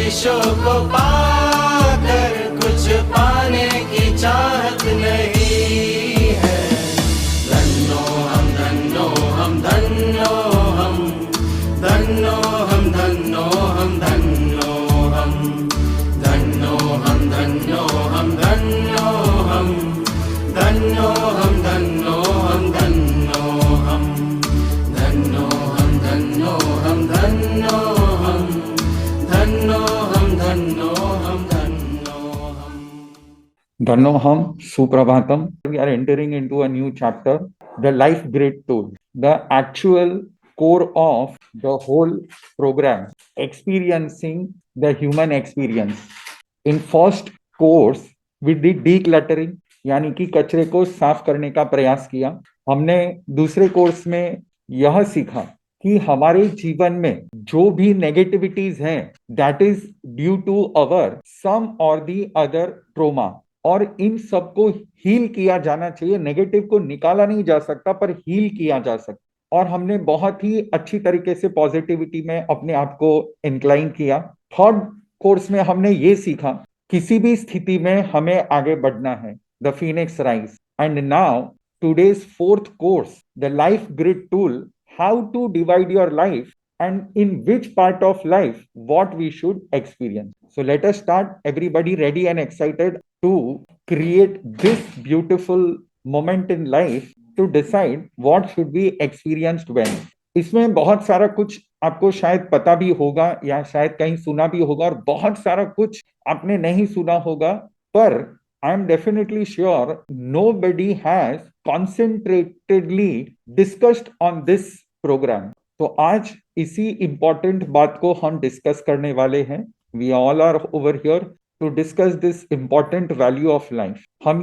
ख्वाहिशों को पाकर कुछ पाने की चाहत नहीं है। धन्नो हम धन्नो हम धन्नो हम धन्नो हम धन्नो हम धन्नो हम धन्नो हम धन्नो हम धन्नो हम धन्नो हम धन्नो हम धन्नो हम धन्नो हम धन्नो हम धन्नो हम धन्नो हम धन्नो हम धन्नो हम Dhannoham Suprabhatam. We are entering into a new chapter, the Life Grid Tool, the actual core of the whole program, experiencing the human experience. In first course, we did decluttering, यानी कि कचरे को साफ करने का प्रयास किया। हमने दूसरे कोर्स में यह सीखा कि हमारे जीवन में जो भी नेगेटिविटीज हैं, that is due to our some or the other trauma, और इन सबको हील किया जाना चाहिए। नेगेटिव को निकाला नहीं जा सकता, पर हील किया जा सकता। और हमने बहुत ही अच्छी तरीके से पॉजिटिविटी में अपने आप को इंक्लाइन किया। थर्ड कोर्स में हमने ये सीखा, किसी भी स्थिति में हमें आगे बढ़ना है, the Phoenix rise. And now today's fourth course, the life grid tool, how to divide your life and in which part of life what we should experience. So let us start. Everybody ready and excited to create this beautiful moment in life to decide what should be experienced when. इसमें बहुत सारा कुछ आपको शायद पता भी होगा या शायद कहीं सुना भी होगा, और बहुत सारा कुछ आपने नहीं सुना होगा, पर I am definitely sure nobody has concentratedly discussed on this program. तो आज इसी important बात को हम डिस्कस करने वाले हैं। We all are over here to discuss this important value of life. हम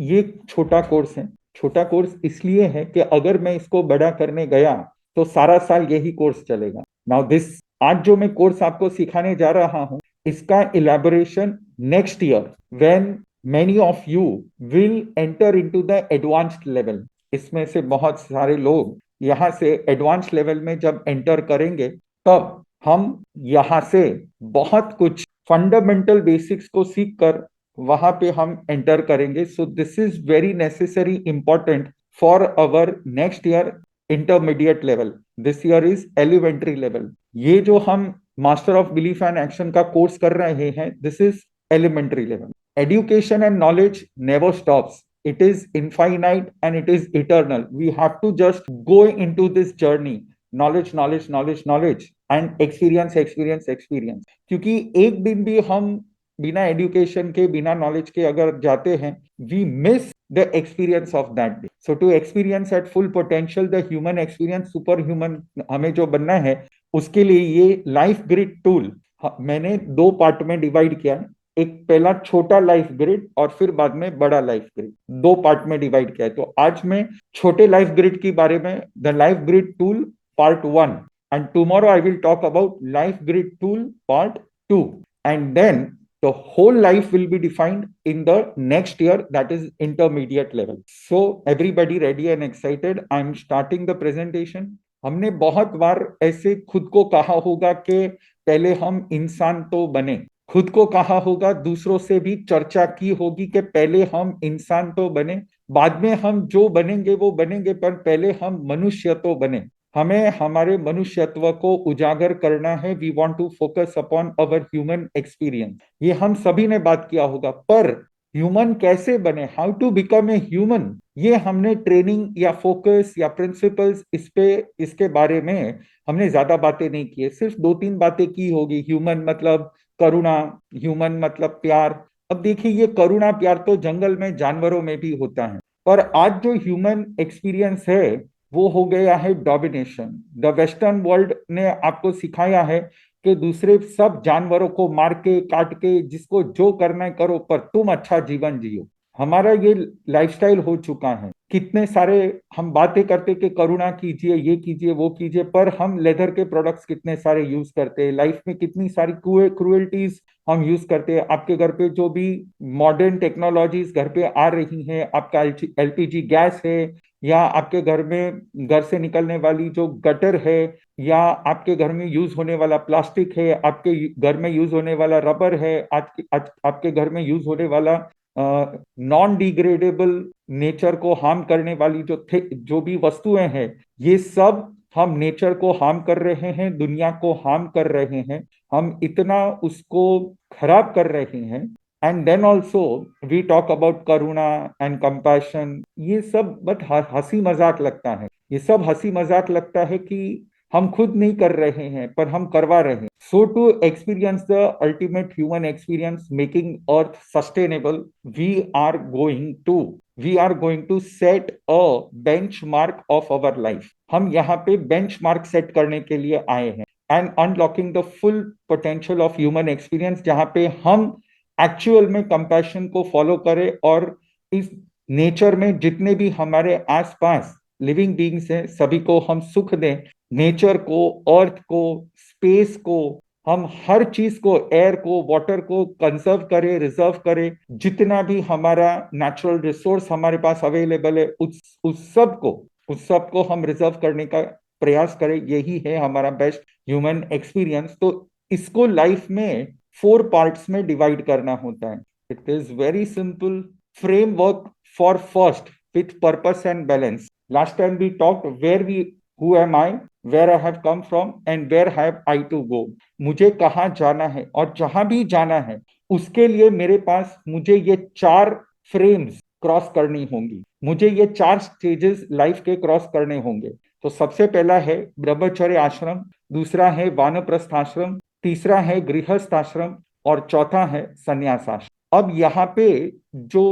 ये छोटा कोर्स है। छोटा कोर्स इसलिए है कि अगर मैं इसको बड़ा करने गया तो सारा साल यही कोर्स चलेगा। Now this, आज जो मैं कोर्स आपको सिखाने जा रहा हूं, इसका elaboration next year when many of you will enter into the advanced level. इसमें से बहुत सारे लोग यहाँ से एडवांस लेवल में जब एंटर करेंगे, तब हम यहाँ से बहुत कुछ फंडामेंटल बेसिक्स को सीख कर वहां पे हम एंटर करेंगे। So this is very necessary important for our next year intermediate level. This year is elementary level. ये जो हम master of belief and action का कोर्स कर रहे हैं, this is elementary level. Education and knowledge never stops. It is infinite and it is eternal. We have to just go into this journey. Knowledge, knowledge, knowledge, knowledge and experience, experience, experience. क्योंकि एक दिन भी हम बिना education के, बिना knowledge के अगर जाते हैं, we miss the experience of that day. So to experience at full potential the human experience, superhuman हमें जो बनना है, उसके लिए ये लाइफ ग्रिड टूल मैंने दो पार्ट में डिवाइड किया। एक पहला छोटा लाइफ ग्रिड और फिर बाद में बड़ा लाइफ ग्रिड, दो पार्ट में डिवाइड किया है। तो आज मैं छोटे लाइफ ग्रिड के बारे में, the life grid tool part 1, and tomorrow I will talk about life grid tool part 2, and then the whole life will be defined in the next year, that is intermediate level. So everybody ready and excited? I am starting the presentation. हमने बहुत बार ऐसे खुद को कहा होगा कि पहले हम इंसान तो बने, खुद को कहा होगा, दूसरों से भी चर्चा की होगी कि पहले हम इंसान तो बने, बाद में हम जो बनेंगे वो बनेंगे, पर पहले हम मनुष्य तो बने। हमें हमारे मनुष्यत्व को उजागर करना है। We want to focus upon our human experience. ये हम सभी ने बात किया होगा, पर ह्यूमन कैसे बने, how to become a human, ये हमने ट्रेनिंग या फोकस या प्रिंसिपल्स इसके बारे में हमने ज्यादा बातें नहीं की है। सिर्फ 2-3 बातें की होगी। ह्यूमन मतलब करुणा, ह्यूमन मतलब प्यार। अब देखिए, ये करुणा प्यार तो जंगल में जानवरों में भी होता है, पर आज जो ह्यूमन एक्सपीरियंस है वो हो गया है डोमिनेशन। द वेस्टर्न वर्ल्ड ने आपको सिखाया है कि दूसरे सब जानवरों को मार के, काट के, जिसको जो करना है करो, पर तुम अच्छा जीवन जियो। हमारा ये लाइफस्टाइल हो चुका है। कितने सारे हम बातें करते कि करुणा कीजिए, ये कीजिए, वो कीजिए, पर हम लेदर के प्रोडक्ट्स कितने सारे यूज करते हैं, लाइफ में कितनी सारी क्रुएल्टीज हम यूज करते हैं। आपके घर पे जो भी मॉडर्न टेक्नोलॉजीज घर पे आ रही हैं, आपका एलपीजी गैस है, या आपके घर में घर से निकलने वाली जो गटर है, या आपके घर में यूज होने वाला प्लास्टिक है, आपके घर में यूज होने वाला रबर है, आपके घर में यूज होने वाला नॉन डिग्रेडेबल नेचर को हार्म करने वाली जो भी वस्तुएं हैं, ये सब हम नेचर को हार्म कर रहे हैं, दुनिया को हार्म कर रहे हैं, हम इतना उसको खराब कर रहे हैं। And then also we talk about karuna and compassion. ये सब बट हंसी मजाक लगता है, ये सब हंसी मजाक लगता है कि हम खुद नहीं कर रहे हैं पर हम करवा रहे हैं। So to experience the ultimate human experience making earth sustainable, we are going to set a benchmark of our life. हम यहाँ पे बेंच मार्क सेट करने के लिए आए हैं, and unlocking the full potential of human experience, जहाँ पे हम एक्चुअल में कंपैशन को फॉलो करें और इस नेचर में जितने भी हमारे आसपास लिविंग बीइंग्स हैं सभी को हम सुख दें। नेचर को, अर्थ को, स्पेस को, हम हर चीज को, एयर को, वाटर को कंजर्व करें, रिजर्व करें। जितना भी हमारा नेचुरल रिसोर्स हमारे पास अवेलेबल है उस सब को हम रिजर्व करने का प्रयास करें। यही है हमारा बेस्ट ह्यूमन एक्सपीरियंस। तो इसको लाइफ में 4 पार्ट्स में डिवाइड करना होता है। It is very simple. Framework for first with purpose and balance. Last time we talked where we who am I, where I have come from and where have I to go। मुझे कहाँ जाना है और जहां भी जाना है उसके लिए मेरे पास मुझे ये 4 फ्रेम्स क्रॉस करनी होंगी, मुझे ये 4 स्टेजेस लाइफ के क्रॉस करने होंगे। तो सबसे पहला है ब्रह्मचर्य आश्रम, दूसरा है वानप्रस्थ आश्रम, तीसरा है गृहस्थ आश्रम और चौथा है संन्यास आश्रम। अब यहाँ पे जो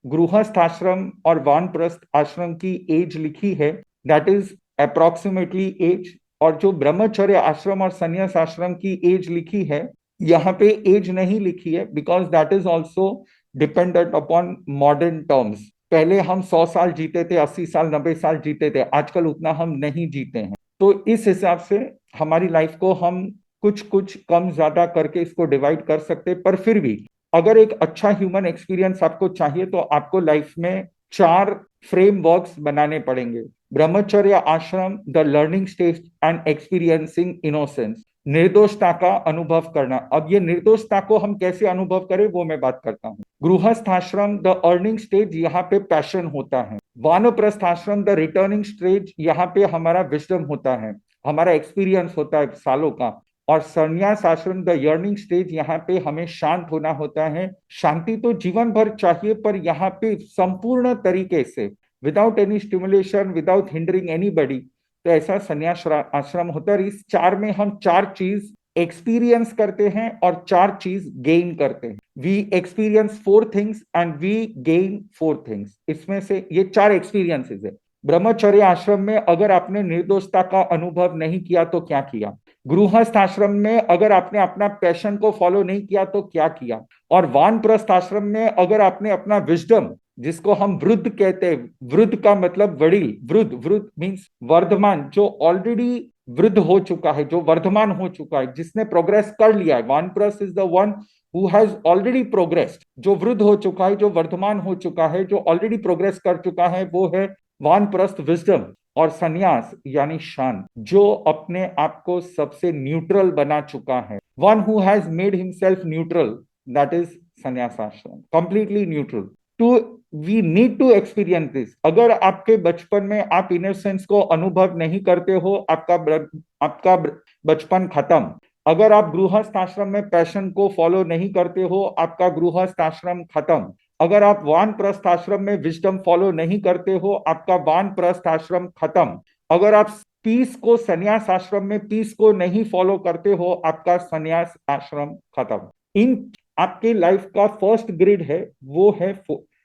गृहस्थ आश्रम और वानप्रस्थ आश्रम की एज लिखी है दैट इज अप्रोक्सीमेटली एज, और जो ब्रह्मचर्य आश्रम और संन्यास आश्रम की एज लिखी है यहाँ पे एज नहीं लिखी है because that is also dependent upon modern terms. पहले हम 100 साल जीते थे, 80 साल 90 साल जीते थे, आजकल उतना हम नहीं जीते हैं। तो इस हिसाब से हमारी लाइफ को हम कुछ कुछ कम ज्यादा करके इसको डिवाइड कर सकते, पर फिर भी अगर एक अच्छा ह्यूमन एक्सपीरियंस आपको चाहिए तो आपको लाइफ में 4 फ्रेमवर्क्स बनाने पड़ेंगे। Brahmacharya ashram, the learning stage and experiencing innocence, निर्दोषता का अनुभव करना। अब ये निर्दोषता को हम कैसे अनुभव करें वो मैं बात करता हूँ। गृहस्थ आश्रम, द अर्निंग स्टेज, यहाँ पे पैशन होता है। वानप्रस्थ आश्रम, द रिटर्निंग स्टेज, यहाँ पे हमारा विजडम होता है, हमारा एक्सपीरियंस होता है सालों का। और संन्यास आश्रम, द यर्निंग स्टेज, यहाँ पे हमें शांत होना होता है। शांति तो जीवन भर चाहिए पर यहाँ पे संपूर्ण तरीके से without any stimulation, without hindering anybody, तो ऐसा संन्यास आश्रम होता है। इस 4 में हम 4 चीज एक्सपीरियंस करते हैं और 4 चीज गेन करते हैं। We experience 4 things and we gain 4 things. इसमें से ये 4 एक्सपीरियंसेस है। ब्रह्मचर्य आश्रम में अगर आपने निर्दोषता का अनुभव नहीं किया तो क्या किया, गृहस्थ आश्रम में अगर आपने अपना पैशन को फॉलो नहीं किया तो क्या किया, और वानप्रस्थ आश्रम में अगर आपने अपना विजडम, जिसको हम वृद्ध कहते हैं, वृद्ध का मतलब वडील, वृद्ध मीन्स वर्धमान, जो ऑलरेडी वृद्ध हो चुका है, जो वर्धमान हो चुका है, जिसने प्रोग्रेस कर लिया है। वानप्रस्थ is the one who has already progressed. जो वृद्ध हो चुका है, जो वर्धमान हो चुका है, जो ऑलरेडी प्रोग्रेस कर चुका है, वो है वानप्रस्थ विजडम। और संन्यास यानी शांत, जो अपने आप को सबसे न्यूट्रल बना चुका है, one who has made himself neutral, that is sannyas ashram, completely neutral. Do we need to experience this. अगर आपके बचपन में आप इनोसेंस को अनुभव नहीं करते हो, आपका बचपन खत्म। अगर आप गृहस्थ आश्रम में पैशन को फॉलो नहीं करते हो, आपका गृहस्थ आश्रम खत्म। अगर आप वानप्रस्थ आश्रम में विजडम फॉलो नहीं करते हो, आपका वानप्रस्थ आश्रम खत्म। अगर आप पीस को, संन्यास आश्रम में पीस को नहीं फॉलो करते हो, आपका संन्यास आश्रम खत्म। इन आपके लाइफ का फर्स्ट ग्रिड है वो है,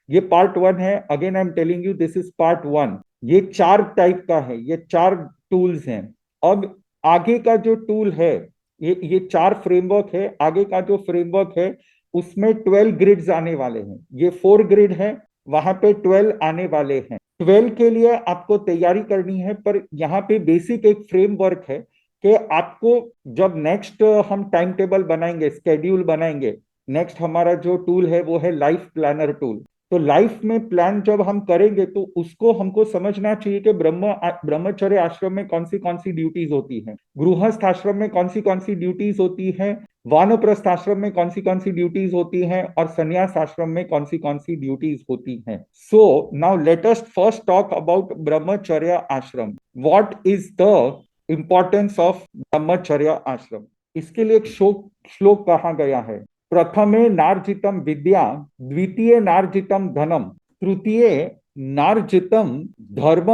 ये पार्ट 1 है। Again I am telling you this is part 1। ये 4 टाइप का है, ये 4 टूल्स हैं। अब आगे का जो टूल है, ये 4 फ्रेमवर्क है। आगे का जो फ्रेमवर्क है उसमें 12 ग्रिड्स आने वाले हैं। ये 4 ग्रिड है वहां पे 12 आने वाले हैं। 12 के लिए आपको तैयारी करनी है, पर यहाँ पे बेसिक एक फ्रेमवर्क है कि आपको जब नेक्स्ट हम टाइम टेबल बनाएंगे, स्केड्यूल बनाएंगे, नेक्स्ट हमारा जो टूल है वो है लाइफ प्लानर टूल। तो लाइफ में प्लान जब हम करेंगे तो उसको हमको समझना चाहिए कि ब्रह्मचर्य आश्रम में कौन सी ड्यूटीज होती हैं, गृहस्थ आश्रम में कौन सी ड्यूटीज होती हैं, वानप्रस्थ आश्रम में कौन सी ड्यूटीज होती हैं, और संन्यास आश्रम में कौन सी ड्यूटीज होती हैं। So now let us first talk about ब्रह्मचर्य आश्रम। What is the importance of ब्रह्मचर्य आश्रम? इसके लिए एक श्लोक कहा गया है, प्रथमे नार्जितम विद्या, द्वितीय नार्जितम धनम, तृतीय नार्जितम धर्म,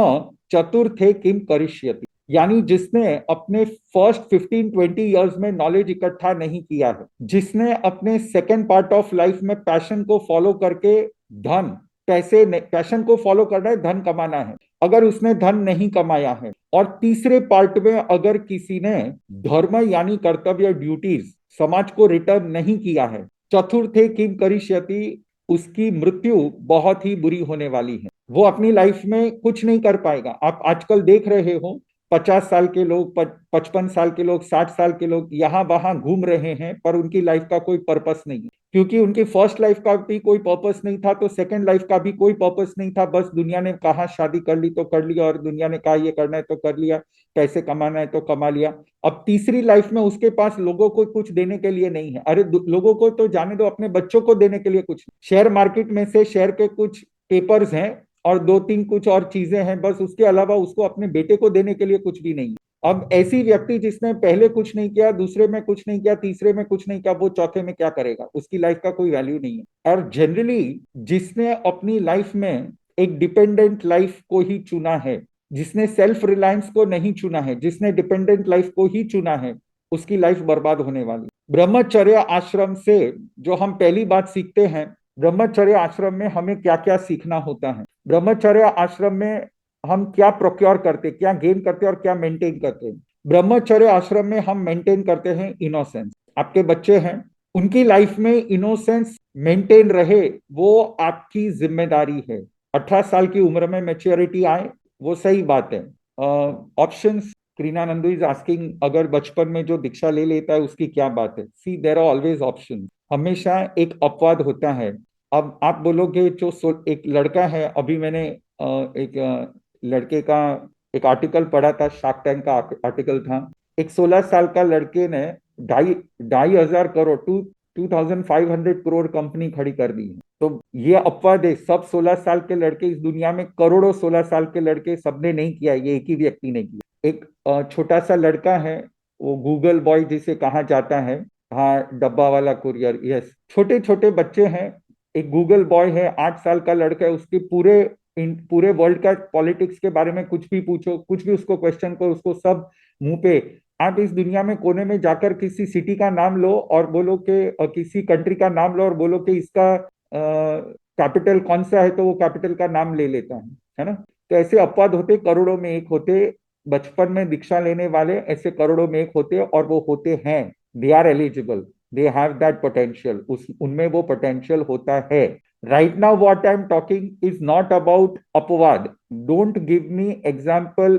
चतुर्थे किम करिष्यति। यानी जिसने अपने फर्स्ट 15-20 ईयर्स में नॉलेज इकट्ठा नहीं किया है, जिसने अपने सेकेंड पार्ट ऑफ लाइफ में पैशन को फॉलो करके धन, पैशन को फॉलो करना है, धन कमाना है, अगर उसने धन नहीं कमाया है, और तीसरे पार्ट में अगर किसी ने धर्म यानी कर्तव्य ड्यूटीज समाज को रिटर्न नहीं किया है, चतुर्थे किम करिष्यति, उसकी मृत्यु बहुत ही बुरी होने वाली है। वो अपनी लाइफ में कुछ नहीं कर पाएगा। आप आजकल देख रहे हो 50 साल के लोग, 55 साल के लोग, 60 साल के लोग यहाँ वहां घूम रहे हैं, पर उनकी लाइफ का कोई पर्पस नहीं है, क्योंकि उनकी फर्स्ट लाइफ का भी कोई पर्पस नहीं था, तो सेकंड लाइफ का भी कोई पर्पस नहीं था। बस दुनिया ने कहा शादी कर ली तो कर लिया, और दुनिया ने कहा ये करना है तो कर लिया, पैसे कमाना है तो कमा लिया। अब तीसरी लाइफ में उसके पास लोगों को कुछ देने के लिए नहीं है। अरे लोगों को तो जाने दो, अपने बच्चों को देने के लिए कुछ, शेयर मार्केट में से शेयर के कुछ पेपर्स हैं और 2-3 कुछ और चीजें हैं, बस उसके अलावा उसको अपने बेटे को देने के लिए कुछ भी नहीं है। अब ऐसी व्यक्ति जिसने पहले कुछ नहीं किया, दूसरे में कुछ नहीं किया, तीसरे में कुछ नहीं किया, वो चौथे में क्या करेगा? उसकी लाइफ का कोई वैल्यू नहीं है। और जनरली जिसने अपनी लाइफ में एक डिपेंडेंट लाइफ को ही चुना है, जिसने सेल्फ रिलायंस को नहीं चुना है, जिसने डिपेंडेंट लाइफ को ही चुना है, उसकी लाइफ बर्बाद होने वाली। ब्रह्मचर्य आश्रम से जो हम पहली बात सीखते हैं, ब्रह्मचर्य आश्रम में हमें क्या क्या सीखना होता है। ब्रह्मचर्य आश्रम में हम क्या प्रोक्योर करते, क्या गेन करते और क्या मेंटेन करते हैं। ब्रह्मचर्य आश्रम में हम मेंटेन करते हैं इनोसेंस। आपके बच्चे हैं, उनकी लाइफ में इनोसेंस मेंटेन रहे, वो आपकी जिम्मेदारी है। 18 साल की उम्र में मैच्योरिटी आए, वो सही बात है। Options, Kareena Nandu is asking, अगर बचपन में जो दीक्षा ले लेता है उसकी क्या बात है? सी, देयर आर ऑलवेज ऑप्शन। हमेशा एक अपवाद होता है। अब आप बोलोगे जो एक लड़का है, अभी मैंने एक लड़के का एक आर्टिकल पढ़ा था, शार्क टैंक का आर्टिकल था। एक 16 साल का लड़के ने ढाई 2,500 करोड़ 2,500 करोड़ कंपनी खड़ी कर दी है। तो ये अपवाद है, सब 16 साल के लड़के इस दुनिया में, करोड़ों 16 साल के लड़के सबने नहीं किया, ये एक ही व्यक्ति ने किया। एक छोटा सा लड़का है, वो गूगल बॉय जिसे कहा जाता है, हाँ, डब्बा वाला कुरियर, यस। छोटे छोटे बच्चे हैं, एक गूगल बॉय है, 8 साल का लड़का है, उसके पूरे वर्ल्ड का पॉलिटिक्स के बारे में कुछ भी पूछो, कुछ भी उसको क्वेश्चन करो, उसको सब मुंह पे। आप इस दुनिया में कोने में जाकर किसी सिटी का नाम लो और बोलो कि किसी कंट्री का नाम लो और बोलो कि इसका कैपिटल कौन सा है, तो वो कैपिटल का नाम ले लेता है ना। तो ऐसे अपवाद होते, करोड़ों में एक होते। बचपन में दीक्षा लेने वाले ऐसे करोड़ों में एक होते, और वो होते हैं, they are eligible, they have that potential, उनमें वो पोटेंशियल होता है। Right now, what I'm talking is not about अपवाद. Don't give me example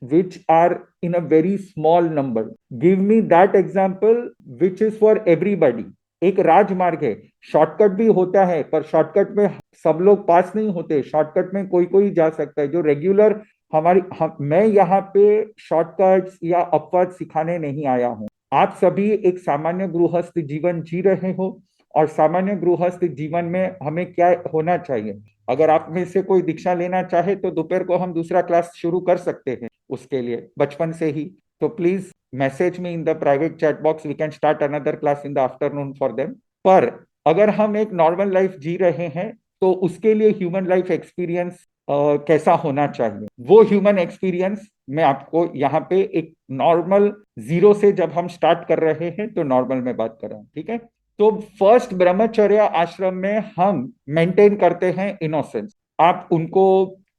which are in a very small number. Give me that example which is for everybody. एक राजमार्ग है, shortcut भी होता है, पर शॉर्टकट में सब लोग पास नहीं होते। शॉर्टकट में कोई कोई जा सकता है, जो रेगुलर मैं यहाँ पे शॉर्टकट्स या अपवाद सिखाने नहीं आया हूँ। आप सभी एक सामान्य गृहस्थ जीवन जी रहे हो, और सामान्य गृहस्थ जीवन में हमें क्या होना चाहिए। अगर आप में से कोई दीक्षा लेना चाहे तो दोपहर को हम दूसरा क्लास शुरू कर सकते हैं उसके लिए, बचपन से ही। तो please message me in the private chat box, we can start another class in the afternoon for them. पर अगर हम एक नॉर्मल लाइफ जी रहे हैं तो उसके लिए ह्यूमन लाइफ एक्सपीरियंस कैसा होना चाहिए, वो ह्यूमन एक्सपीरियंस मैं आपको यहाँ पे एक नॉर्मल जीरो से, जब हम स्टार्ट कर रहे हैं तो नॉर्मल में बात कर रहा हूँ, ठीक है। तो फर्स्ट ब्रह्मचर्य आश्रम में हम मेंटेन करते हैं इनोसेंस। आप उनको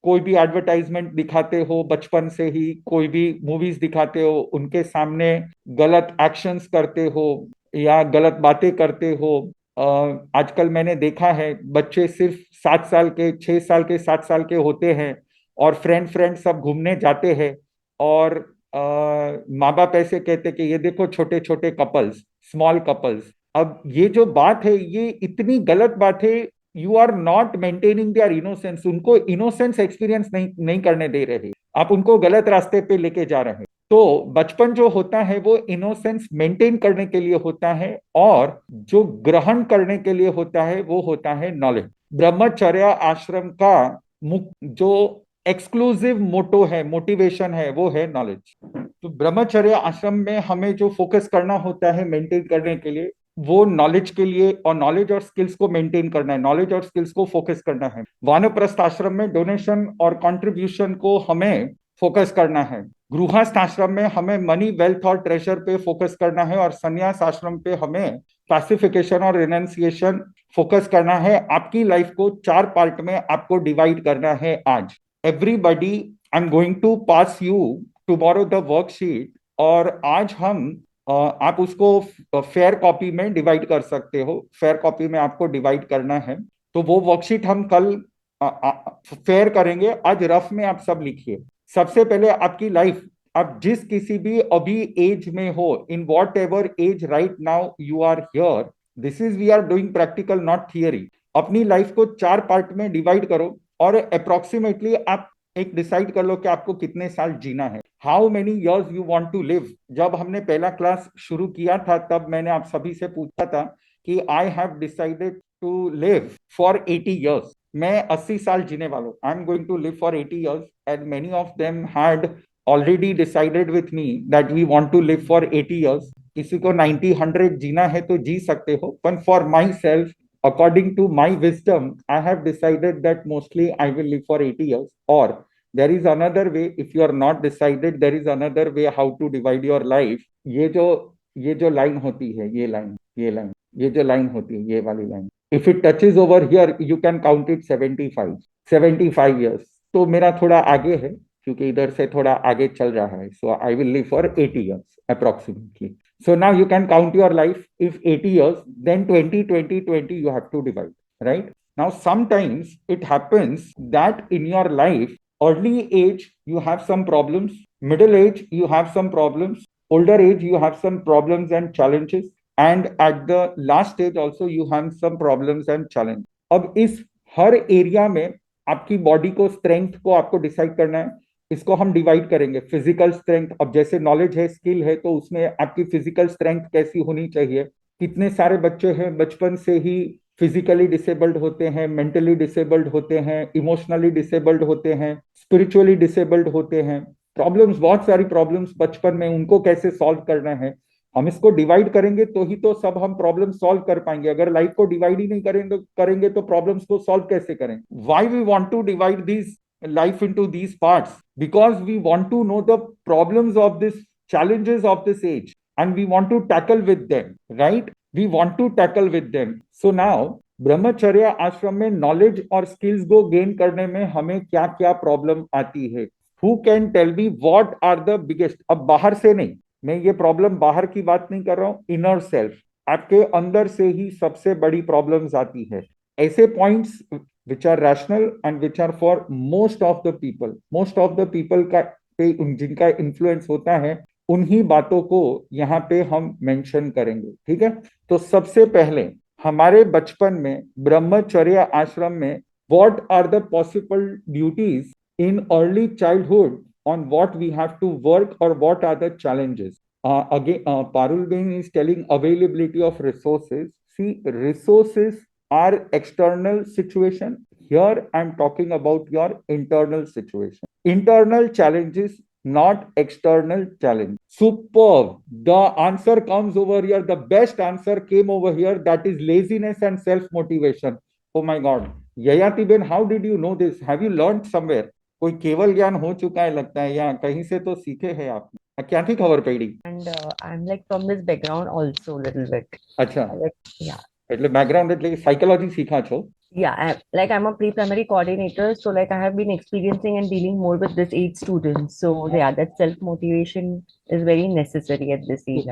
कोई भी एडवर्टाइजमेंट दिखाते हो, बचपन से ही कोई भी मूवीज दिखाते हो, उनके सामने गलत एक्शंस करते हो या गलत बातें करते हो, आजकल मैंने देखा है बच्चे सिर्फ 7 साल के, 6 साल के, 7 साल के होते हैं और फ्रेंड सब घूमने जाते हैं, और माँ बाप ऐसे कहते कि ये देखो छोटे छोटे कपल्स, स्मॉल कपल्स। अब ये जो बात है ये इतनी गलत बात है। You are not maintaining their innocence, उनको इनोसेंस एक्सपीरियंस नहीं करने दे रहे, आप उनको गलत रास्ते पे लेके जा रहे हैं। तो बचपन जो होता है वो इनोसेंस मेंटेन करने के लिए होता है, और जो ग्रहण करने के लिए होता है वो होता है नॉलेज। ब्रह्मचर्य आश्रम का जो एक्सक्लूसिव मोटो है, मोटिवेशन है, वो है नॉलेज। तो ब्रह्मचर्य आश्रम में हमें जो फोकस करना होता है मेंटेन करने के लिए, वो नॉलेज के लिए, और नॉलेज और स्किल्स को मेंटेन करना है, नॉलेज और स्किल्स को फोकस करना है। वानप्रस्थ आश्रम में डोनेशन और कंट्रीब्यूशन को हमें फोकस करना है। गृहस्थ आश्रम में हमें मनी, वेल्थ और ट्रेजर पे फोकस करना है, और संन्यास आश्रम पे हमें पैसिफिकेशन और रिनंसिएशन फोकस करना है। आपकी लाइफ को 4 पार्ट में आपको डिवाइड करना है आज। Everybody, I am going to pass you tomorrow the worksheet, और आज हम आप उसको फेयर कॉपी में डिवाइड कर सकते हो, फेयर कॉपी में आपको डिवाइड करना है। तो वो वर्कशीट हम कल फेयर करेंगे, आज रफ में आप सब लिखिए। सबसे पहले आपकी लाइफ, आप जिस किसी भी अभी एज में हो, in whatever age right now you are here, this is we are doing practical not theory. अपनी लाइफ को 4 पार्ट में डिवाइड करो, और अप्रोक्सीमेटली आप एक डिसाइड कर लो कि आपको कितने साल जीना है, how many years you want to live. जब हमने पहला क्लास शुरू किया था तब मैंने आप सभी से पूछा था कि I have decided to live for 80 years, मैं 80 साल जीने वाला हूं, I am going to live for 80 years, and many of them had already decided with me that we want to live for 80 years. किसी को 90, 100 जीना है तो जी सकते हो, पर for my self, according to my wisdom, I have decided that mostly I will live for 80 years. Or there is another way, if you are not decided, there is another way how to divide your life. ये जो line होती है, ये जो line होती है, ये वाली line, if it touches over here, you can count it 75 years. तो मेरा थोड़ा आगे है, क्योंकि इधर से थोड़ा आगे चल रहा है, so I will live for 80 years approximately. So now you can count your life. If 80 years, then 20, 20, 20 you have to divide, right? Now, sometimes it happens that in your life, early age, you have some problems, middle age, you have some problems, older age, you have some problems and challenges, and at the last stage also, you have some problems and challenges. अब इस हर area में आपकी body को, strength को आपको decide करना है। इसको हम डिवाइड करेंगे, फिजिकल स्ट्रेंथ। अब जैसे नॉलेज है, स्किल है, तो उसमें आपकी फिजिकल स्ट्रेंथ कैसी होनी चाहिए। कितने सारे बच्चे हैं बचपन से ही फिजिकली डिसेबल्ड होते हैं, मेंटली डिसेबल्ड होते हैं, इमोशनली डिसेबल्ड होते हैं, स्पिरिचुअली डिसेबल्ड होते हैं। प्रॉब्लम्स, बहुत सारी प्रॉब्लम्स बचपन में, उनको कैसे सॉल्व करना है। हम इसको डिवाइड करेंगे तो ही तो सब हम प्रॉब्लम सॉल्व कर पाएंगे। अगर लाइफ को डिवाइड ही नहीं करेंगे तो प्रॉब्लम्स को सॉल्व कैसे करेंगे। Why we want to divide this life into these parts? Because we want to know the problems of this, challenges of this age, and we want to tackle with them, right? We want to tackle with them. So now ब्रह्मचर्य आश्रम में knowledge और skills को gain करने में हमें क्या क्या प्रॉब्लम आती है। Who can tell me what are the biggest. अब बाहर से नहीं, मैं ये प्रॉब्लम बाहर की बात नहीं कर रहा हूं, इनर सेल्फ, आपके अंदर से ही सबसे बड़ी प्रॉब्लम्स आती है। ऐसे points which are rational and which are for most of the people का पे जिनका इन्फ्लुएंस होता है, उन्हीं बातों को यहाँ पे हम मेंशन करेंगे, ठीक है। तो सबसे पहले हमारे बचपन में ब्रह्मचर्य आश्रम में what are the possible duties in early childhood, on what we have to work, or what are the challenges. Again, Parul Bain is telling availability of resources. See, resources are external situation. Here I'm talking about your internal situation, internal challenges, not external challenge. Superb. The answer comes over here, the best answer came over here, that is laziness and self motivation. Oh my god, Yayati Ben, how did you know this? Have you learned somewhere? कोई केवल ज्ञान हो चुका है लगता है, या कहीं से तो सीखे हैं आपने। क्या थी खबर पड़ी? And I'm like from this background also little bit. अच्छा, Yeah. એટલે બેકગ્રાઉન્ડ એટલે સાયકોલોજી શીખા છો? Yeah, I'm a pre-primary coordinator, so like I have been experiencing and dealing more with this age students. So yeah, that self-motivation is very necessary at this age.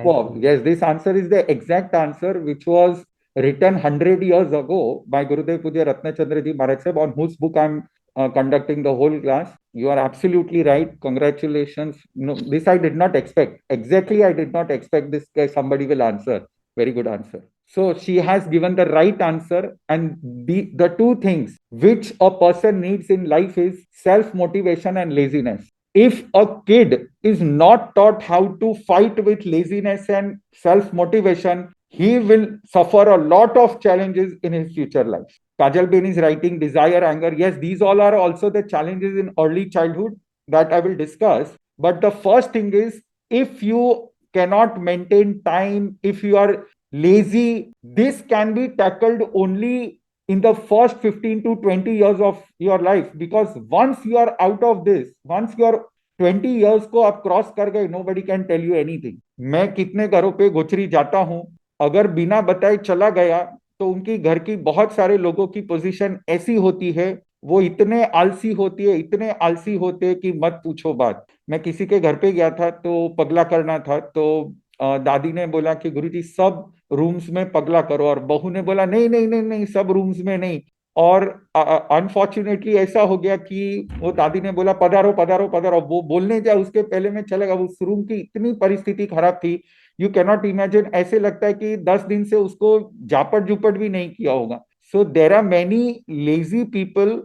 Yes, this answer is the exact answer which was written 100 years ago by Gurudev Puja Ratnachandra Ji Maharaj Sahib, on whose book I'm conducting the whole class. You are absolutely right. Congratulations. No, this I did not expect. Exactly, I did not expect this. Somebody will answer. Very good answer. So she has given the right answer, and the two things which a person needs in life is self motivation and laziness. If a kid is not taught how to fight with laziness and self motivation, he will suffer a lot of challenges in his future life. Kajal Ben is writing desire, anger. Yes, these all are also the challenges in early childhood that I will discuss. But the first thing is, if you cannot maintain time, if you are lazy, this can be tackled only in the first 15 to 20 years of your life, because once you are out of this, once you are 20 years को आप cross कर गए, nobody can tell you anything. मैं कितने घरों पे गोचरी जाता हूं, अगर बिना बताए चला गया तो उनकी घर की बहुत सारे लोगों की पोजीशन ऐसी होती है, वो इतने आलसी होती है, इतने आलसी होते हैं कि मत पूछो बात. मैं किसी के घर पे गया था तो पगला करना था, तो दादी ने बोला कि गुरुजी सब रूम्स में पगला करो, और बहू ने बोला नहीं नहीं नहीं नहीं, सब रूम्स में नहीं. और अनफॉर्चुनेटली ऐसा हो गया कि वो दादी ने बोला पधारो पधारो पधारो, वो बोलने जाए उसके पहले में चलेगा. उस रूम की इतनी परिस्थिति खराब थी, यू कैनॉट इमेजिन. ऐसे लगता है कि 10 दिन से उसको झापट झुपट भी नहीं किया होगा. So there are many lazy people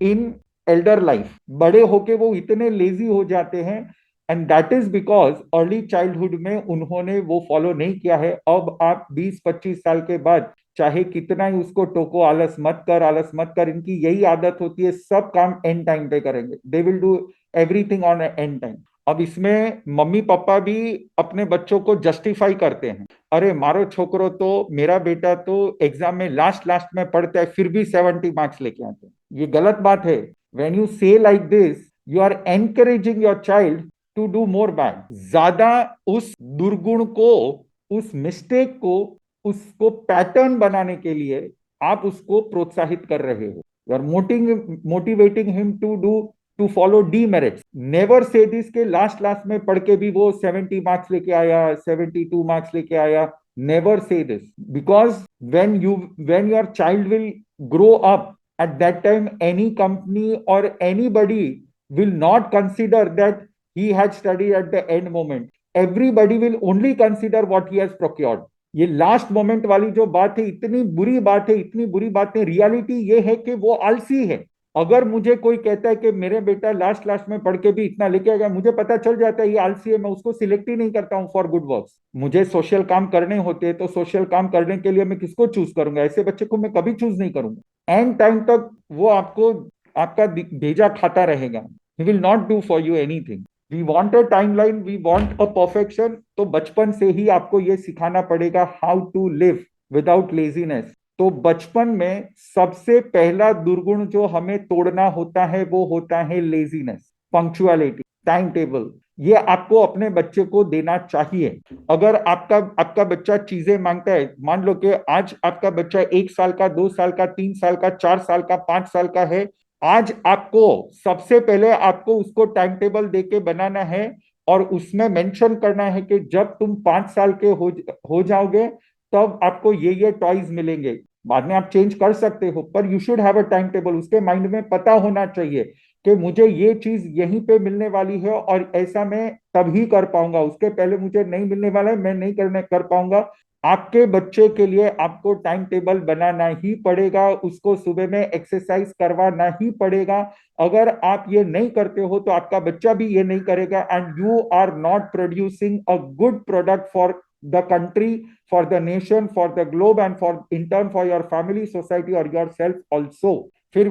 in elder life. बड़े होके वो इतने लेजी हो जाते हैं, and that is because early childhood में उन्होंने वो फॉलो नहीं किया है. अब आप 20-25 साल के बाद चाहे कितना ही उसको टोको, आलस मत कर, आलस मत कर, इनकी यही आदत होती है, सब काम एंड टाइम पे करेंगे. They will do everything on and time. अब इसमें मम्मी पापा भी अपने बच्चों को जस्टिफाई करते हैं. अरे मारो छोकरो, तो मेरा बेटा तो एग्जाम में लास्ट लास्ट में पढ़ता है, फिर भी 70 मार्क्स लेके आते हैं. ये गलत बात है. When you say like this, you are encouraging your child to do more bad. ज्यादा उस दुर्गुण को, उस मिस्टेक को, उसको पैटर्न बनाने के लिए आप उसको प्रोत्साहित कर रहे हो. You are motivating him to follow demerits. Never say this के लास्ट लास्ट में पढ़ के भी वो 70 मार्क्स लेके आया, 72 मार्क्स लेके आया. Never say this, because when your child will grow up, at that time any company or anybody will not consider that he had studied at the end moment. Everybody will only consider what he has procured. ये last moment वाली जो बात है, इतनी बुरी बात है, इतनी बुरी बात है. रियलिटी ये है कि वो आलसी है. अगर मुझे कोई कहता है कि मेरे बेटा लास्ट लास्ट में पढ़ के भी इतना लेके आ गया, मुझे पता चल जाता है ये आलसी है, मैं उसको सिलेक्ट ही नहीं करता हूँ फॉर गुड वर्क्स. मुझे सोशल काम करने होते हैं, तो सोशल काम करने के लिए मैं किसको चूज करूंगा? ऐसे बच्चे को मैं कभी चूज नहीं करूंगा. एंड टाइम तक वो आपको आपका भेजा खाता रहेगा. He will not do for you anything. We want a timeline, we want a perfection. तो बचपन से ही आपको ये सिखाना पड़ेगा how to live without laziness. तो बचपन में सबसे पहला दुर्गुण जो हमें तोड़ना होता है वो होता है लेजीनेस. पंक्चुअलिटी, टाइम टेबल, ये आपको अपने बच्चे को देना चाहिए. अगर आपका बच्चा चीजें मांगता है, मान लो कि आज आपका बच्चा 1 साल का, 2 साल का, 3 साल का, 4 साल का, 5 साल का है, आज आपको सबसे पहले आपको उसको टाइम टेबल देके बनाना है, और उसमें मेंशन करना है कि जब तुम 5 साल के हो जाओगे तब आपको ये टॉयज मिलेंगे. बाद में आप चेंज कर सकते हो, पर you should have a time table. उसके माइंड में पता होना चाहिए कि मुझे ये चीज यहीं पे मिलने वाली है, और ऐसा मैं तभी कर पाऊंगा, उसके पहले मुझे नहीं मिलने वाला है, मैं नहीं कर पाऊंगा. आपके बच्चे के लिए आपको टाइम टेबल बनाना ही पड़ेगा, उसको सुबह में एक्सरसाइज करवाना ही पड़ेगा. अगर आप ये नहीं करते हो तो आपका बच्चा भी ये नहीं करेगा, and you are not producing a good product for the country, for the nation, for the globe, and for in turn for your family, society, or yourself also. फिर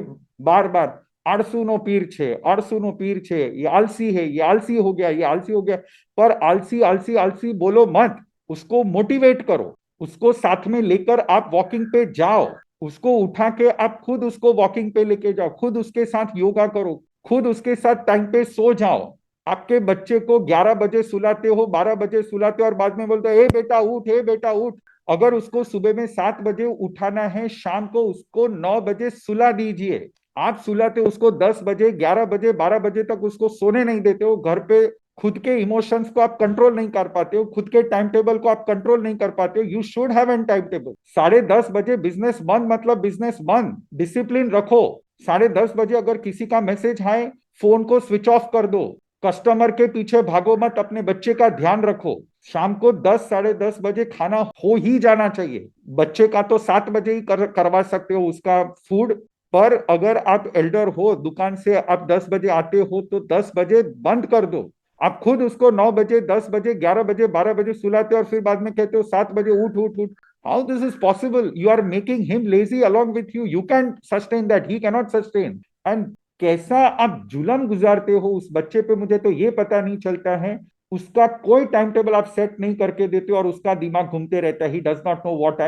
बार बार अड़सुनो पीर छे, अड़सुनो पीर छे, ये आलसी है, ये आलसी हो गया, ये आलसी हो गया. पर आलसी आलसी आलसी बोलो मत, उसको मोटिवेट करो. उसको साथ में लेकर आप वॉकिंग पे जाओ, उसको उठा के आप खुद उसको वॉकिंग पे लेके जाओ, खुद उसके साथ योगा करो, खुद उसके साथ टाइम पे सो जाओ. आपके बच्चे को 11 बजे सुलाते हो, 12 बजे सुलाते हो, और बाद में बोलते हो ए बेटा उठ, ए बेटा उठ. अगर उसको सुबह में 7 बजे उठाना है, शाम को उसको 9 बजे सुला दीजिए. आप सुलाते हो उसको 10 बजे, 11 बजे, 12 बजे तक उसको सोने नहीं देते हो. घर पे खुद के इमोशंस को आप कंट्रोल नहीं कर पाते हो, खुद के टाइम टेबल को आप कंट्रोल नहीं कर पाते हो, you should have an time table. 10:30 business बंद मतलब बिजनेस बंद, डिसिप्लिन रखो। 10:30 अगर किसी का मैसेज आए, फोन को स्विच ऑफ कर दो, कस्टमर के पीछे भागो मत, अपने बच्चे का ध्यान रखो। शाम को 10 साढ़े 10 बजे खाना हो ही जाना चाहिए। बच्चे का तो 7 बजे ही करवा सकते हो उसका फूड, पर अगर आप एल्डर हो, दुकान से आप 10 बजे आते हो तो 10 बजे बंद कर दो। आप खुद उसको 9 बजे, 10 बजे, 11 बजे, 12 बजे सुलाते हो और फिर बाद में कहते हो 7 बजे उठ उठ उठ। How this is possible? You are making him lazy along with you, you can sustain that, he cannot sustain. And कैसा आप जुलम गुजारते हो उस बच्चे पे, मुझे तो ये पता नहीं चलता है। उसका कोई टाइम टेबल आप सेट नहीं करके देते और उसका दिमाग घूमते रहता है, he does not know what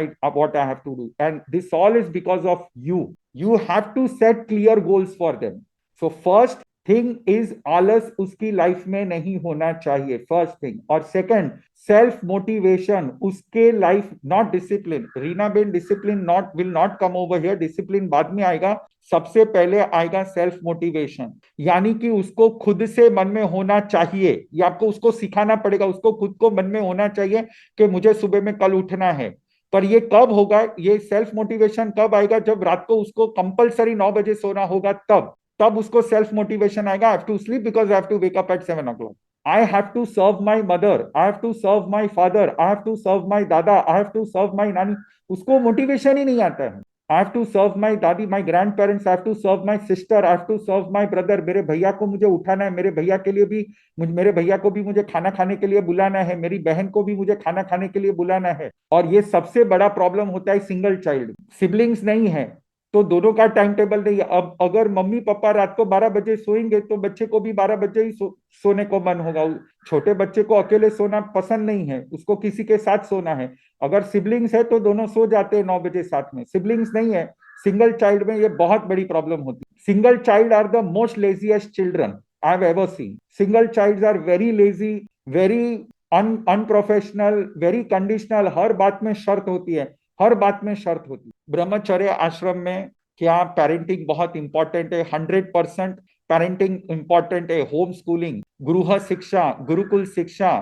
I have to do, and this all is because of you. You have to set clear goals for them. So first thing is आलस उसकी लाइफ में नहीं होना चाहिए, फर्स्ट थिंग। और second, self motivation उसके life, not discipline. Reena ben, discipline not will not come over here, discipline बाद में आएगा, सबसे पहले आएगा सेल्फ मोटिवेशन। यानी कि उसको खुद से मन में होना चाहिए, ये आपको उसको सिखाना पड़ेगा, उसको खुद को मन में होना चाहिए कि मुझे सुबह में कल उठना है। पर ये कब होगा, ये सेल्फ मोटिवेशन कब आएगा? जब रात को उसको कंपलसरी 9 बजे सोना होगा, तब उसको सेल्फ मोटिवेशन आएगा। I have to sleep because I have to wake up at 7 o'clock. I have to serve my mother, I have to serve my father, I have to serve my दादा, I have to serve माई नानी। उसको motivation ही नहीं आता है। आई have to serve my dadi, my grandparents, I have to serve my sister, I have to serve my brother. मेरे भैया को मुझे उठाना है, मेरे भैया के लिए भी, मेरे भैया को भी मुझे खाना खाने के लिए बुलाना है, मेरी बहन को भी मुझे खाना खाने के लिए बुलाना है। और ये सबसे बड़ा प्रॉब्लम होता है सिंगल चाइल्ड, सिबलिंग्स नहीं है तो दोनों का टाइम टेबल नहीं है। अब अगर मम्मी पापा रात को 12 बजे सोएंगे तो बच्चे को भी 12 बजे ही सोने को मन होगा। छोटे बच्चे को अकेले सोना पसंद नहीं है, उसको किसी के साथ सोना है। अगर सिबलिंग्स है तो दोनों सो जाते हैं 9 बजे साथ में। सिबलिंग्स नहीं है, सिंगल चाइल्ड में ये बहुत बड़ी प्रॉब्लम होती है। Single child are the most laziest children I have ever seen. Single child are very lazy, very unprofessional, very conditional. हर बात में शर्त होती है, हर बात में शर्त होती है। ब्रह्मचर्य आश्रम में क्या पेरेंटिंग बहुत इंपॉर्टेंट है, 100% पेरेंटिंग इंपॉर्टेंट है। होम स्कूलिंग, गृह शिक्षा, गुरुकुल शिक्षा,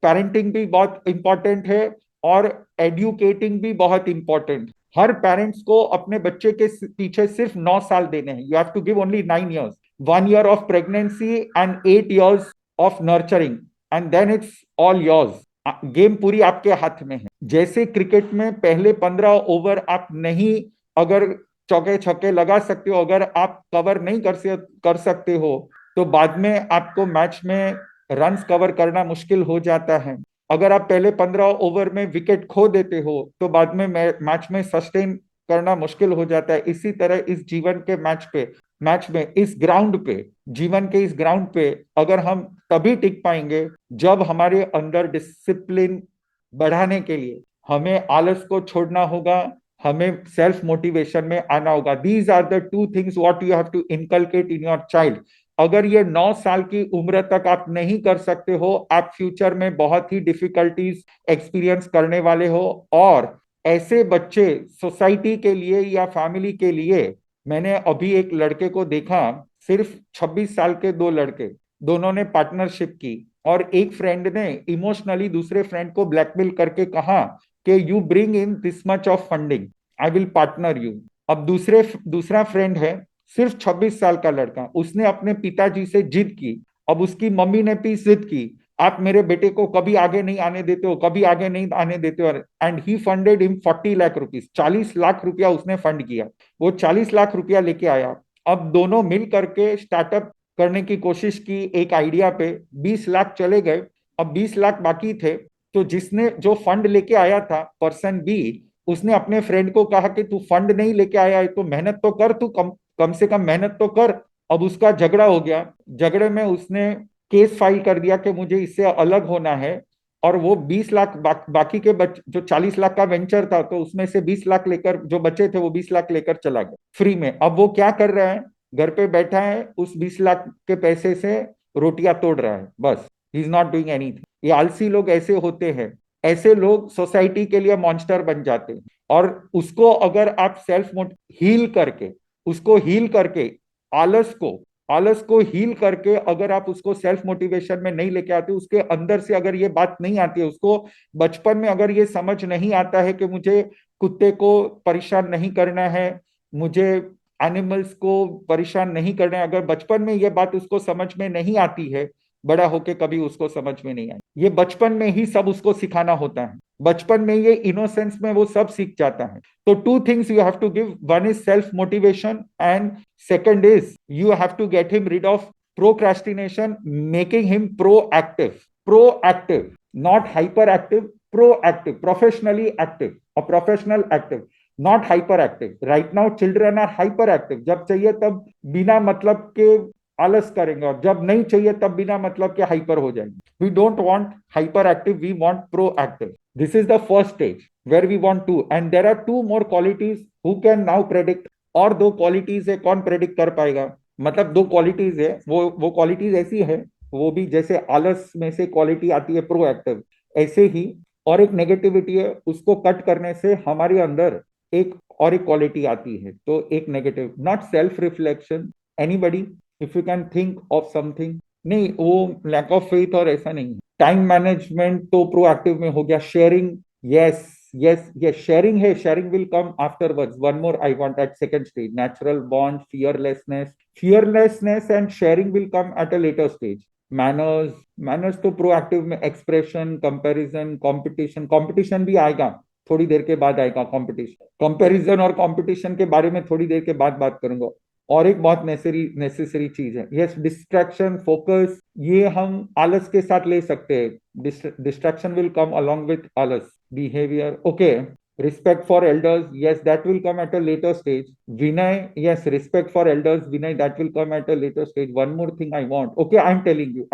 पेरेंटिंग भी बहुत इंपॉर्टेंट है और एडुकेटिंग भी बहुत इंपॉर्टेंट। हर पेरेंट्स को अपने बच्चे के पीछे सिर्फ 9 साल देने हैं। You have to give only 9 years, 1 year of pregnancy and 8 years of nurturing, and then it's all yours. Game पूरी आपके हाथ में है। जैसे क्रिकेट में पहले 15 ओवर आप नहीं, अगर चौके छक्के लगा सकते हो, अगर आप कवर नहीं कर सकते हो तो बाद में आपको मैच में रन्स कवर करना मुश्किल हो जाता है। अगर आप पहले 15 ओवर में विकेट खो देते हो तो बाद में मैच में सस्टेन करना मुश्किल हो जाता है। इसी तरह इस जीवन के मैच में इस ग्राउंड पे, जीवन के इस ग्राउंड पे अगर हम तभी टिक पाएंगे जब हमारे अंदर डिसिप्लिन बढ़ाने के लिए हमें आलस को छोड़ना होगा, हमें सेल्फ मोटिवेशन में आना होगा। These are the 2 things what you have to inculcate in your child. अगर ये 9 साल की उम्र तक आप नहीं कर सकते हो, आप फ्यूचर में बहुत ही डिफिकल्टीज एक्सपीरियंस करने वाले हो। और ऐसे बच्चे सोसाइटी के लिए या फैमिली के लिए, मैंने अभी एक लड़के को देखा, सिर्फ 26 साल के 2 लड़के, दोनों ने पार्टनरशिप की और एक फ्रेंड ने इमोशनली दूसरे फ्रेंड को ब्लैकमेल करके कहा कि you bring in this much of funding, I will partner you. अब दूसरा फ्रेंड है, सिर्फ 26 साल का लड़का, उसने अपने पिताजी से जिद की। अब उसकी मम्मी ने भी जिद की, आप मेरे बेटे को कभी आगे नहीं आने देते हो, कभी आगे नहीं आने देते हो। And he funded him 40 lakh rupees, 40 lakh रुपया उसने फंड किया। वो 40 लाख रुपया लेके आया। अब दोनों मिल करके स्टार्टअप करने की कोशिश की एक आइडिया पे, 20 लाख चले गए, अब 20 लाख बाकी थे। तो जिसने जो फंड लेके आया था, पर्सन बी, उसने अपने फ्रेंड को कहा कि तू फंड नहीं लेके आया है तो मेहनत तो कर, तू कम से कम मेहनत तो कर। अब उसका झगड़ा हो गया, झगड़े में उसने केस फाइल कर दिया कि मुझे इससे अलग होना है। और वो 20 लाख बाकी के जो 40 लाख का वेंचर था, तो उसमें से 20 लाख लेकर, जो बचे थे वो 20 लाख लेकर चला गया फ्री में। अब वो क्या कर रहा है, घर पे बैठा है, उस 20 लाख के पैसे से रोटियां तोड़ रहा है, बस। He is not doing anything. ये आलसी लोग ऐसे होते हैं, ऐसे लोग सोसाइटी के लिए मॉन्स्टर बन जाते हैं। और उसको अगर आप हील करके, उसको हील करके, आलस को आलस को हील करके अगर आप उसको सेल्फ मोटिवेशन में नहीं लेके आते, उसके अंदर से अगर ये बात नहीं आती है, उसको बचपन में अगर ये समझ नहीं आता है कि मुझे कुत्ते को परेशान नहीं करना है, मुझे एनिमल्स को परेशान नहीं करना है, अगर बचपन में ये बात उसको समझ में नहीं आती है, बड़ा होके कभी उसको समझ में नहीं आई। ये बचपन में ही सब उसको सिखाना होता है, बचपन में ये इनोसेंस में वो सब सीख जाता है। तो two things you have to give, one is self motivation and second is you have to get him rid of procrastination, making him proactive, not hyperactive, proactive, professionally active, a professional active, not hyperactive. Right now children are hyperactive, जब चाहिए तब बिना मतलब के आलस करेंगे, और जब नहीं चाहिए तब बिना मतलब के हाइपर हो जाएंगे। We don't want hyperactive, we want proactive. This is the first stage where we want to, and there are two more qualities who can now predict। और दो क्वालिटीज है, कौन प्रेडिक्ट कर पाएगा? मतलब दो क्वालिटीज है, वो क्वालिटीज ऐसी है, वो भी जैसे आलस में से क्वालिटी आती है प्रोएक्टिव, ऐसे ही और एक नेगेटिविटी है, उसको कट करने से हमारे अंदर एक और एक क्वालिटी आती है। तो एक negative, not self reflection, anybody if you can think of something, नहीं वो लैक ऑफ फेथ और ऐसा नहीं है। टाइम मैनेजमेंट तो प्रोएक्टिव में हो गया। शेयरिंग, यस yes, sharing है, sharing will come afterwards. One more I want at second stage, natural bond, fearlessness and sharing will come at a later stage. Manners तो प्रोएक्टिव में, expression, comparison, competition भी आएगा, थोड़ी देर के बाद आएगा comparison और कंपटीशन के बारे में थोड़ी देर के बाद बात करूंगा। और एक बहुत नेसेसरी चीज है, यस, डिस्ट्रैक्शन, फोकस, ये हम आलस के साथ ले सकते हैं। Distraction will come along with आलस। Behavior, okay. Respect for elders, yes, that will come at a later stage. Vinay, yes, respect for elders, Vinay, that will come at a later stage. One more thing I want, okay, I'm telling you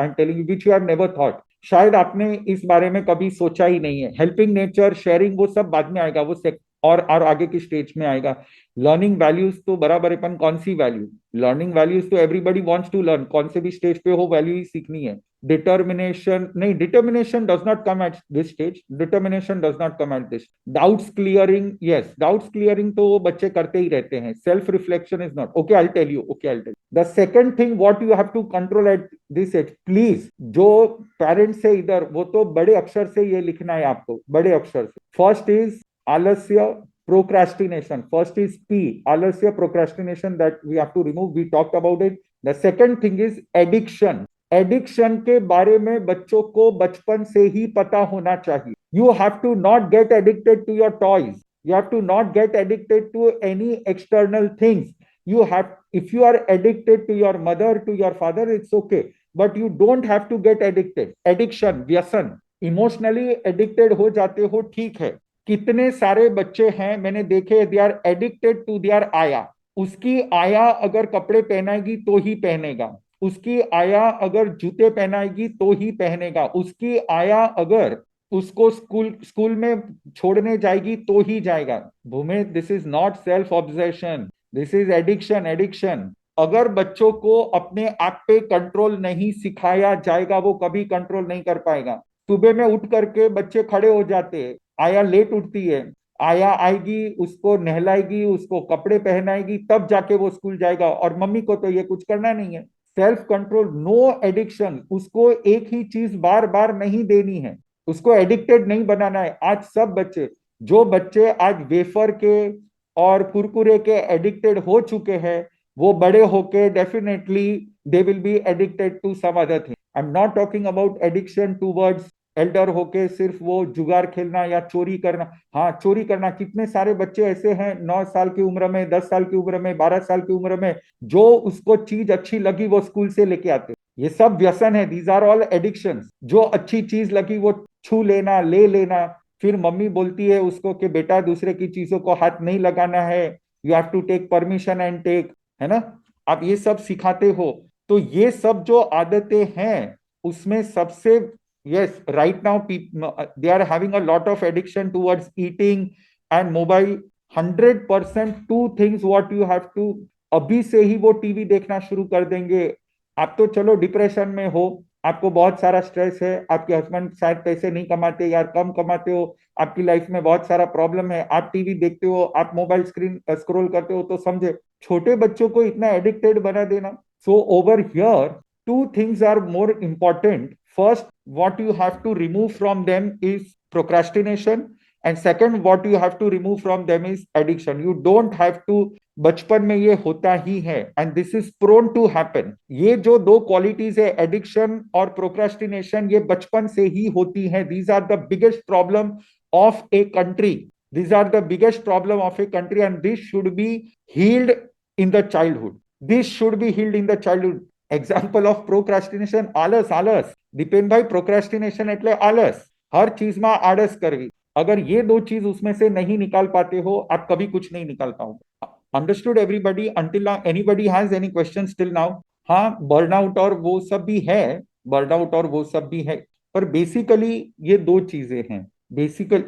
which you have never thought, शायद आपने इस बारे में कभी सोचा ही नहीं है। Helping nature, sharing, वो सब बाद में आएगा, वो और आगे की स्टेज में आएगा। लर्निंग वैल्यूज तो बराबर अपन, कौन सी वैल्यू? लर्निंग वैल्यूज तो एवरीबडी वांट्स टू लर्न, कौन से भी स्टेज पे हो वैल्यू ही सीखनी है। डिटर्मिनेशन नहीं, determination does not come at this stage, determination does not come at this. Doubts clearing, yes, doubts clearing तो वो बच्चे करते ही रहते हैं। Self reflection is not, okay, I tell you, okay, I tell you the second thing what you have to control at this age, please. जो parents है इधर, वो तो बड़े अक्षर से ये लिखना है आपको, बड़े अक्षर से। फर्स्ट इज आलस्य, procrastination. First is P, alasya, procrastination, that we have to remove. We talked about it. The second thing is addiction. Addiction के बारे में बच्चों को बचपन से ही पता होना चाहिए। You have to not get addicted to your toys, you have to not get addicted to any external things. You have, if you are addicted to your mother, to your father, it's okay, but you don't have to get addicted. Addiction, व्यसन, emotionally addicted हो जाते हो, ठीक है। कितने सारे बच्चे हैं मैंने देखे, they are addicted to their ayah. उसकी आया अगर कपड़े पहनाएगी तो ही पहनेगा, उसकी आया अगर जूते पहनाएगी तो ही पहनेगा, उसकी आया अगर उसको स्कूल में छोड़ने जाएगी तो ही जाएगा। Bhoomi, this is not self obsession, this is addiction. अगर बच्चों को अपने आप पे कंट्रोल नहीं सिखाया जाएगा, वो कभी कंट्रोल नहीं कर पाएगा। सुबह में उठ करके बच्चे खड़े हो जाते हैं, आया लेट उठती है, आया आएगी, उसको नहलाएगी, उसको कपड़े पहनाएगी, तब जाके वो स्कूल जाएगा, और मम्मी को तो ये कुछ करना नहीं है। Self control, no addiction. उसको एक ही चीज बार बार नहीं देनी है, उसको एडिक्टेड नहीं बनाना है। आज सब बच्चे, जो बच्चे आज वेफर के और कुरकुरे के एडिक्टेड हो चुके हैं, वो बड़े होके definitely they will be addicted to some other thing. I am not talking about addiction towards elder होके सिर्फ वो जुगार खेलना या चोरी करना। हाँ, चोरी करना, कितने सारे बच्चे ऐसे हैं 9 साल की उम्र में, 10 साल की उम्र में, 12 साल की उम्र में, जो उसको चीज अच्छी लगी वो स्कूल से लेके आते। ये सब व्यसन है, दीज आर ऑल एडिक्शंस। जो अच्छी चीज लगी वो छू लेना, ले लेना, फिर मम्मी बोलती है उसको कि बेटा दूसरे की चीजों को हाथ नहीं लगाना है, you have to take permission and take, है ना। आप ये सब सिखाते हो, तो ये सब जो आदतें हैं उसमें सबसे, yes, right now they are having a lot of addiction towards eating and mobile. 100% two things what you have to, अभी से ही वो टीवी देखना शुरू कर देंगे। आप तो चलो डिप्रेशन में हो, आपको बहुत सारा स्ट्रेस है, आपके हस्बैंड शायद पैसे नहीं कमाते, यार कम कमाते हो, आपकी लाइफ में बहुत सारा प्रॉब्लम है, आप टीवी देखते हो, आप मोबाइल स्क्रीन स्क्रॉल करते हो, तो समझे छोटे बच्चों को इतना एडिक्टेड बना देना, So over here, two things are more important. First, what you have to remove from them is procrastination, and second, what you have to remove from them is addiction. You don't have to, बचपन में ये होता ही है, and this is prone to happen. ये जो दो qualities है, एडिक्शन और प्रोक्रास्टिनेशन, ये बचपन से ही होती है. These are the biggest problem of a country. These are the biggest problem of a country, and this should be healed in the childhood. This should be healed in the childhood. Example of procrastination, આળસ. આળસ દીપેનભાઈ, પ્રોક્રાસ્ટિનેશન એટલે આળસ. हर चीज में आड़स करवी. अगर ये दो चीज उसमें से नहीं निकाल पाते हो, आप कभी कुछ नहीं निकाल पाओगे. Understood everybody? Until now anybody has any question till now? हाँ, बर्नआउट और वो सब भी है, बर्नआउट और वो सब भी है, पर बेसिकली ये दो चीजें हैं. बेसिकल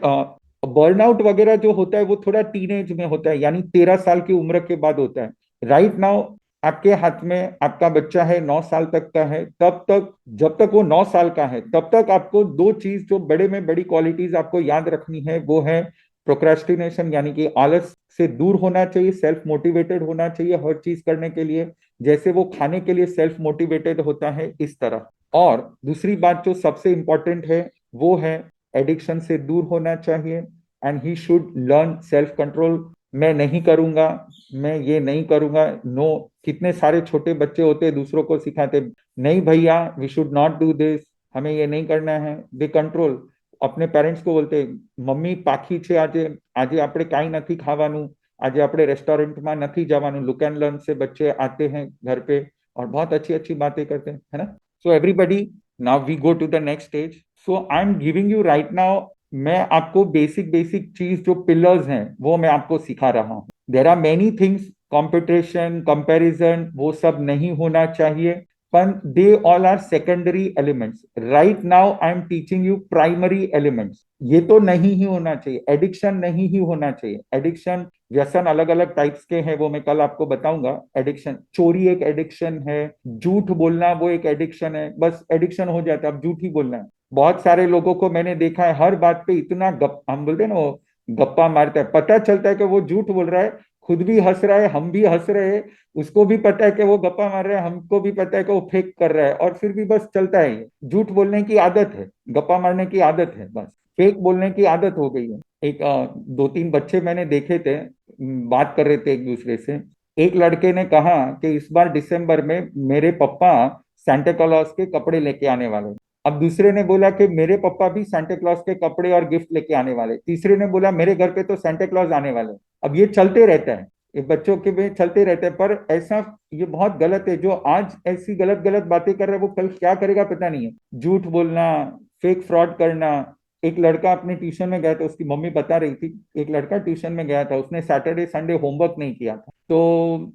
बर्नआउट वगैरह जो होता है वो थोड़ा टीनेज में होता है, यानी 13 साल की उम्र के बाद होता है. राइट नाउ आपके हाथ में आपका बच्चा है, 9 साल तक का है, तब तक, जब तक वो 9 साल का है, तब तक आपको दो चीज जो बड़े में बड़ी क्वालिटीज आपको याद रखनी है, वो है प्रोक्रास्टिनेशन, यानी कि आलस से दूर होना चाहिए, सेल्फ मोटिवेटेड होना चाहिए हर चीज करने के लिए, जैसे वो खाने के लिए सेल्फ मोटिवेटेड होता है, इस तरह. और दूसरी बात जो सबसे इंपॉर्टेंट है, वो है एडिक्शन से दूर होना चाहिए, and he should learn self control. मैं नहीं करूंगा, मैं ये नहीं करूंगा, नो. कितने सारे छोटे बच्चे होते हैं दूसरों को सिखाते, नहीं भैया, we should not do this, हमें ये नहीं करना है. They control. अपने पेरेंट्स को बोलते, मम्मी पाखी छे આજે, આજે આપણે કાઈ નથી ખાવાનું, આજે આપણે રેસ્ટોरेंटમાં નથી જવાનું. लुक एंड लर्न से बच्चे आते हैं घर पे और बहुत अच्छी अच्छी बातें करते हैं, है ना. So everybody, now we go to the next stage. So I am giving you right now, मैं आपको बेसिक बेसिक चीज जो पिलर्स हैं वो मैं आपको सिखा रहा हूँ. There are many things, competition, comparison, वो सब नहीं होना चाहिए, पर they all are secondary elements. Right now I am teaching you primary elements. ये तो नहीं ही होना चाहिए. एडिक्शन नहीं ही होना चाहिए. एडिक्शन, व्यसन अलग अलग टाइप्स के हैं, वो मैं कल आपको बताऊंगा. एडिक्शन, चोरी एक एडिक्शन है, झूठ बोलना वो एक एडिक्शन है. बस एडिक्शन हो जाता है, अब झूठ ही बोलना है. बहुत सारे लोगों को मैंने देखा है, हर बात पे इतना हम बोलते हैं ना, वो गप्पा मारता है, पता चलता है कि वो झूठ बोल रहा है, खुद भी हंस रहा है, हम भी हंस रहे हैं, उसको भी पता है कि वो गप्पा मार रहा है, हमको भी पता है कि वो फेक कर रहा है, और फिर भी बस चलता है. ये झूठ बोलने की आदत है, गप्पा मारने की आदत है, बस फेक बोलने की आदत हो गई है. एक 2-3 बच्चे मैंने देखे थे, बात कर रहे थे एक दूसरे से. एक लड़के ने कहा कि इस बार दिसंबर में मेरे पापा सांता क्लॉज के कपड़े लेके आने वाले. अब दूसरे ने बोला कि मेरे पापा भी सांता क्लॉज के कपड़े और गिफ्ट लेके आने वाले. तीसरे ने बोला मेरे घर पे तो सांता क्लॉज आने वाले. अब ये चलते रहता है, ये बच्चों के में चलते रहते हैं, पर ऐसा ये बहुत गलत है. जो आज ऐसी गलत गलत बातें कर रहा है, वो कल क्या करेगा पता नहीं है. झूठ बोलना, फेक फ्रॉड करना. एक लड़का अपने ट्यूशन में गया था, उसकी मम्मी बता रही थी, एक लड़का ट्यूशन में गया था, उसने सैटरडे संडे होमवर्क नहीं किया था. तो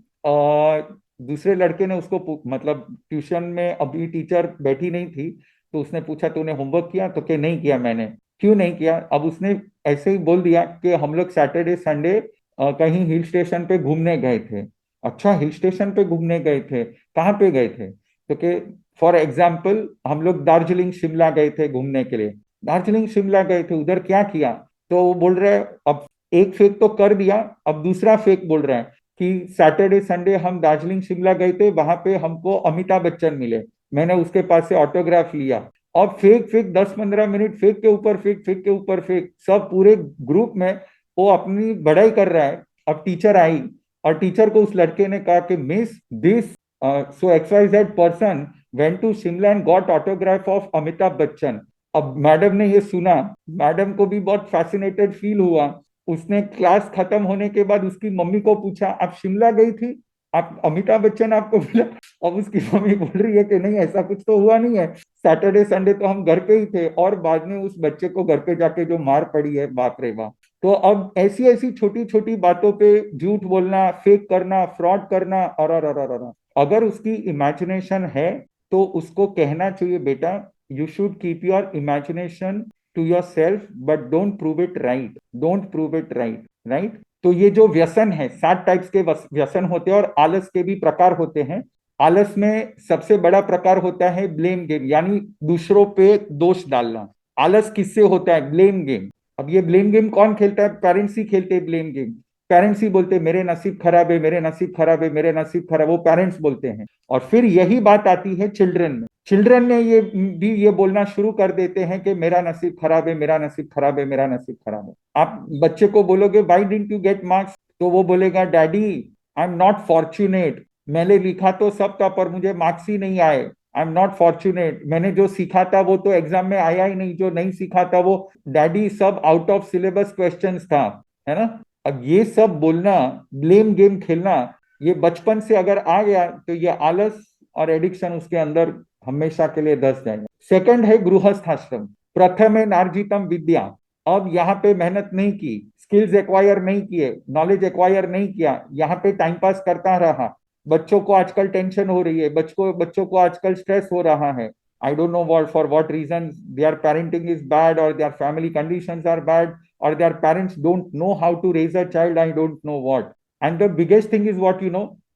दूसरे लड़के ने उसको, मतलब ट्यूशन में अभी टीचर बैठी नहीं थी, तो उसने पूछा तूने होमवर्क किया, तो कि नहीं किया मैंने. क्यों नहीं किया? अब उसने ऐसे ही बोल दिया कि हम लोग सैटरडे संडे कहीं हिल स्टेशन पे घूमने गए थे. अच्छा, हिल स्टेशन पे घूमने गए थे, कहाँ पे गए थे? तो कि फॉर एग्जाम्पल हम लोग दार्जिलिंग शिमला गए थे घूमने के लिए. दार्जिलिंग शिमला गए थे, उधर क्या किया? तो वो बोल रहे हैं, अब एक फेक तो कर दिया, अब दूसरा फेक बोल रहे हैं कि सैटरडे संडे हम दार्जिलिंग शिमला गए थे, वहां पे हमको अमिताभ बच्चन मिले, मैंने उसके पास से ऑटोग्राफ लिया. और फेक फेक 10-15 मिनट फेक के ऊपर फेक, फेक के ऊपर फेक, सब पूरे ग्रुप में वो अपनी बड़ाई कर रहा है. अब टीचर आई और टीचर को उस लड़के ने कहा कि miss, this so XYZ person went to Shimla and got autograph of Amitabh Bachchan. अब मैडम ने ये सुना, मैडम को भी बहुत फैसिनेटेड फील हुआ. उसने क्लास खत्म होने के बाद उसकी मम्मी को पूछा, आप शिमला गई थी, आप अमिताभ बच्चन आपको मिला? अब उसकी मम्मी बोल रही है कि नहीं, ऐसा कुछ तो हुआ नहीं है, सैटरडे संडे तो हम घर पे ही थे. और बाद में उस बच्चे को घर पे जाके जो मार पड़ी है, बाप रे बाप. तो अब ऐसी ऐसी छोटी छोटी बातों पे झूठ बोलना, फेक करना, फ्रॉड करना, और अगर उसकी इमेजिनेशन है तो उसको कहना चाहिए, बेटा you should keep your imagination to yourself, but don't prove it right, don't prove it right. Right. तो ये जो व्यसन है, 7 टाइप्स के व्यसन होते हैं, और आलस के भी प्रकार होते हैं. आलस में सबसे बड़ा प्रकार होता है ब्लेम गेम, यानी दूसरों पे दोष डालना. आलस किससे होता है? Blame game. अब ये ब्लेम गेम कौन खेलता है? पेरेंट्स ही खेलते हैं ब्लेम गेम. पेरेंट्स ही बोलते हैं मेरे नसीब खराब है, मेरे नसीब खराब है, मेरे नसीब खराब, वो पेरेंट्स बोलते हैं। और फिर यही बात आती है चिल्ड्रन में, चिल्ड्रन ने ये बोलना शुरू कर देते हैं कि मेरा नसीब खराब है, मेरा नसीब खराब है, मेरा नसीब खराब है। आप बच्चे को बोलोगे why didn't you get marks, तो वो बोलेगा daddy I am not fortunate, मैंने लिखा तो सब था पर मुझे मार्क्स ही नहीं आए, आई एम नॉट फॉर्चुनेट, मैंने जो सीखा था वो तो एग्जाम में आया ही नहीं, जो नहीं सीखा था वो डैडी सब आउट ऑफ सिलेबस क्वेश्चंस था, है ना। अब ये सब बोलना, ब्लेम गेम खेलना, ये बचपन से अगर आ गया तो ये आलस और एडिक्शन उसके अंदर हमेशा के लिए धस जाएगा। सेकंड है गृहस्थ आश्रम, प्रथमे नार्जितम विद्या। अब यहाँ पे मेहनत नहीं की, स्किल्स एक्वायर नहीं किए, नॉलेज एक्वायर नहीं किया, यहाँ पे टाइम पास करता रहा। बच्चों को आजकल टेंशन हो रही है, बच्चों को आजकल स्ट्रेस हो रहा है। I don't know for what reason their parenting is bad, or their family conditions are bad, or their parents don't know how to raise a child. I don't know what. And the biggest thing is what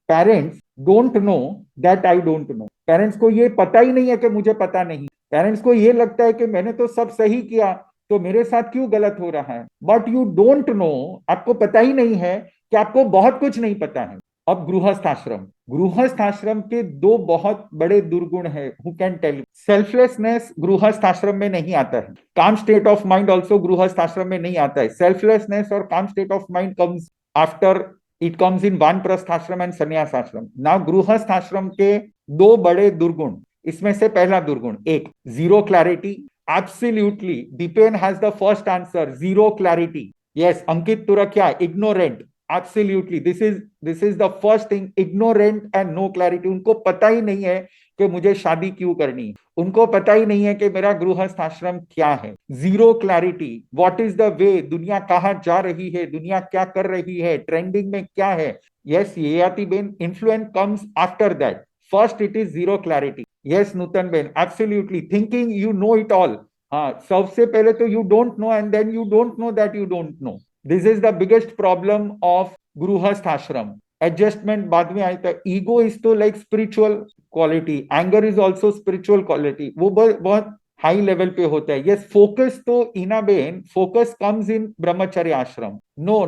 parents don't know that I don't know. Parents को ये पता ही नहीं है कि मुझे पता नहीं। Parents को ये लगता है कि मैंने तो सब सही किया, तो मेरे साथ क्यों गलत हो रहा है। But you don't know, आपको पता ही नहीं है कि आपको बहुत कुछ नहीं पता है। अब गृहस्थ आश्रम, गृहस्थ आश्रम के दो बहुत बड़े दुर्गुण है, who can tell you. Selflessness गृहस्थ आश्रम में नहीं आता है, काम स्टेट ऑफ माइंड ऑल्सो गृहस्थ आश्रम में नहीं आता है। सेल्फलेसनेस और काम state of mind comes after, it comes in वानप्रस्थ आश्रम एंड संन्यास आश्रम। नाउ गृहस्थ आश्रम के दो बड़े दुर्गुण, इसमें से पहला दुर्गुण, एक zero clarity. Absolutely Deepen has the first answer, zero clarity. Yes Ankit Turakhia, ignorant. Absolutely, this is the first thing, ignorant and no clarity। उनको पता ही नहीं है कि मुझे शादी क्यों करनी, उनको पता ही नहीं है कि मेरा गृहस्थ आश्रम क्या है। Zero clarity, what is the way, दुनिया कहाँ जा रही है, दुनिया क्या कर रही है, ट्रेंडिंग में क्या है। Yes Yayati ben, influence comes after that, first it is zero clarity. Yes Nutan ben, absolutely, thinking you know it all. हाँ, सबसे पहले तो you don't know and then you don't know that you don't know. This is the biggest problem of गृहस्थ आश्रम। Adjustment बाद में आया था। ईगो इज तो like spiritual quality, anger is also spiritual quality, वो बहुत हाई लेवल पे होता है। यस फोकस तो इना बेन, फोकस कम्स इन ब्रह्मचर्य आश्रम, नो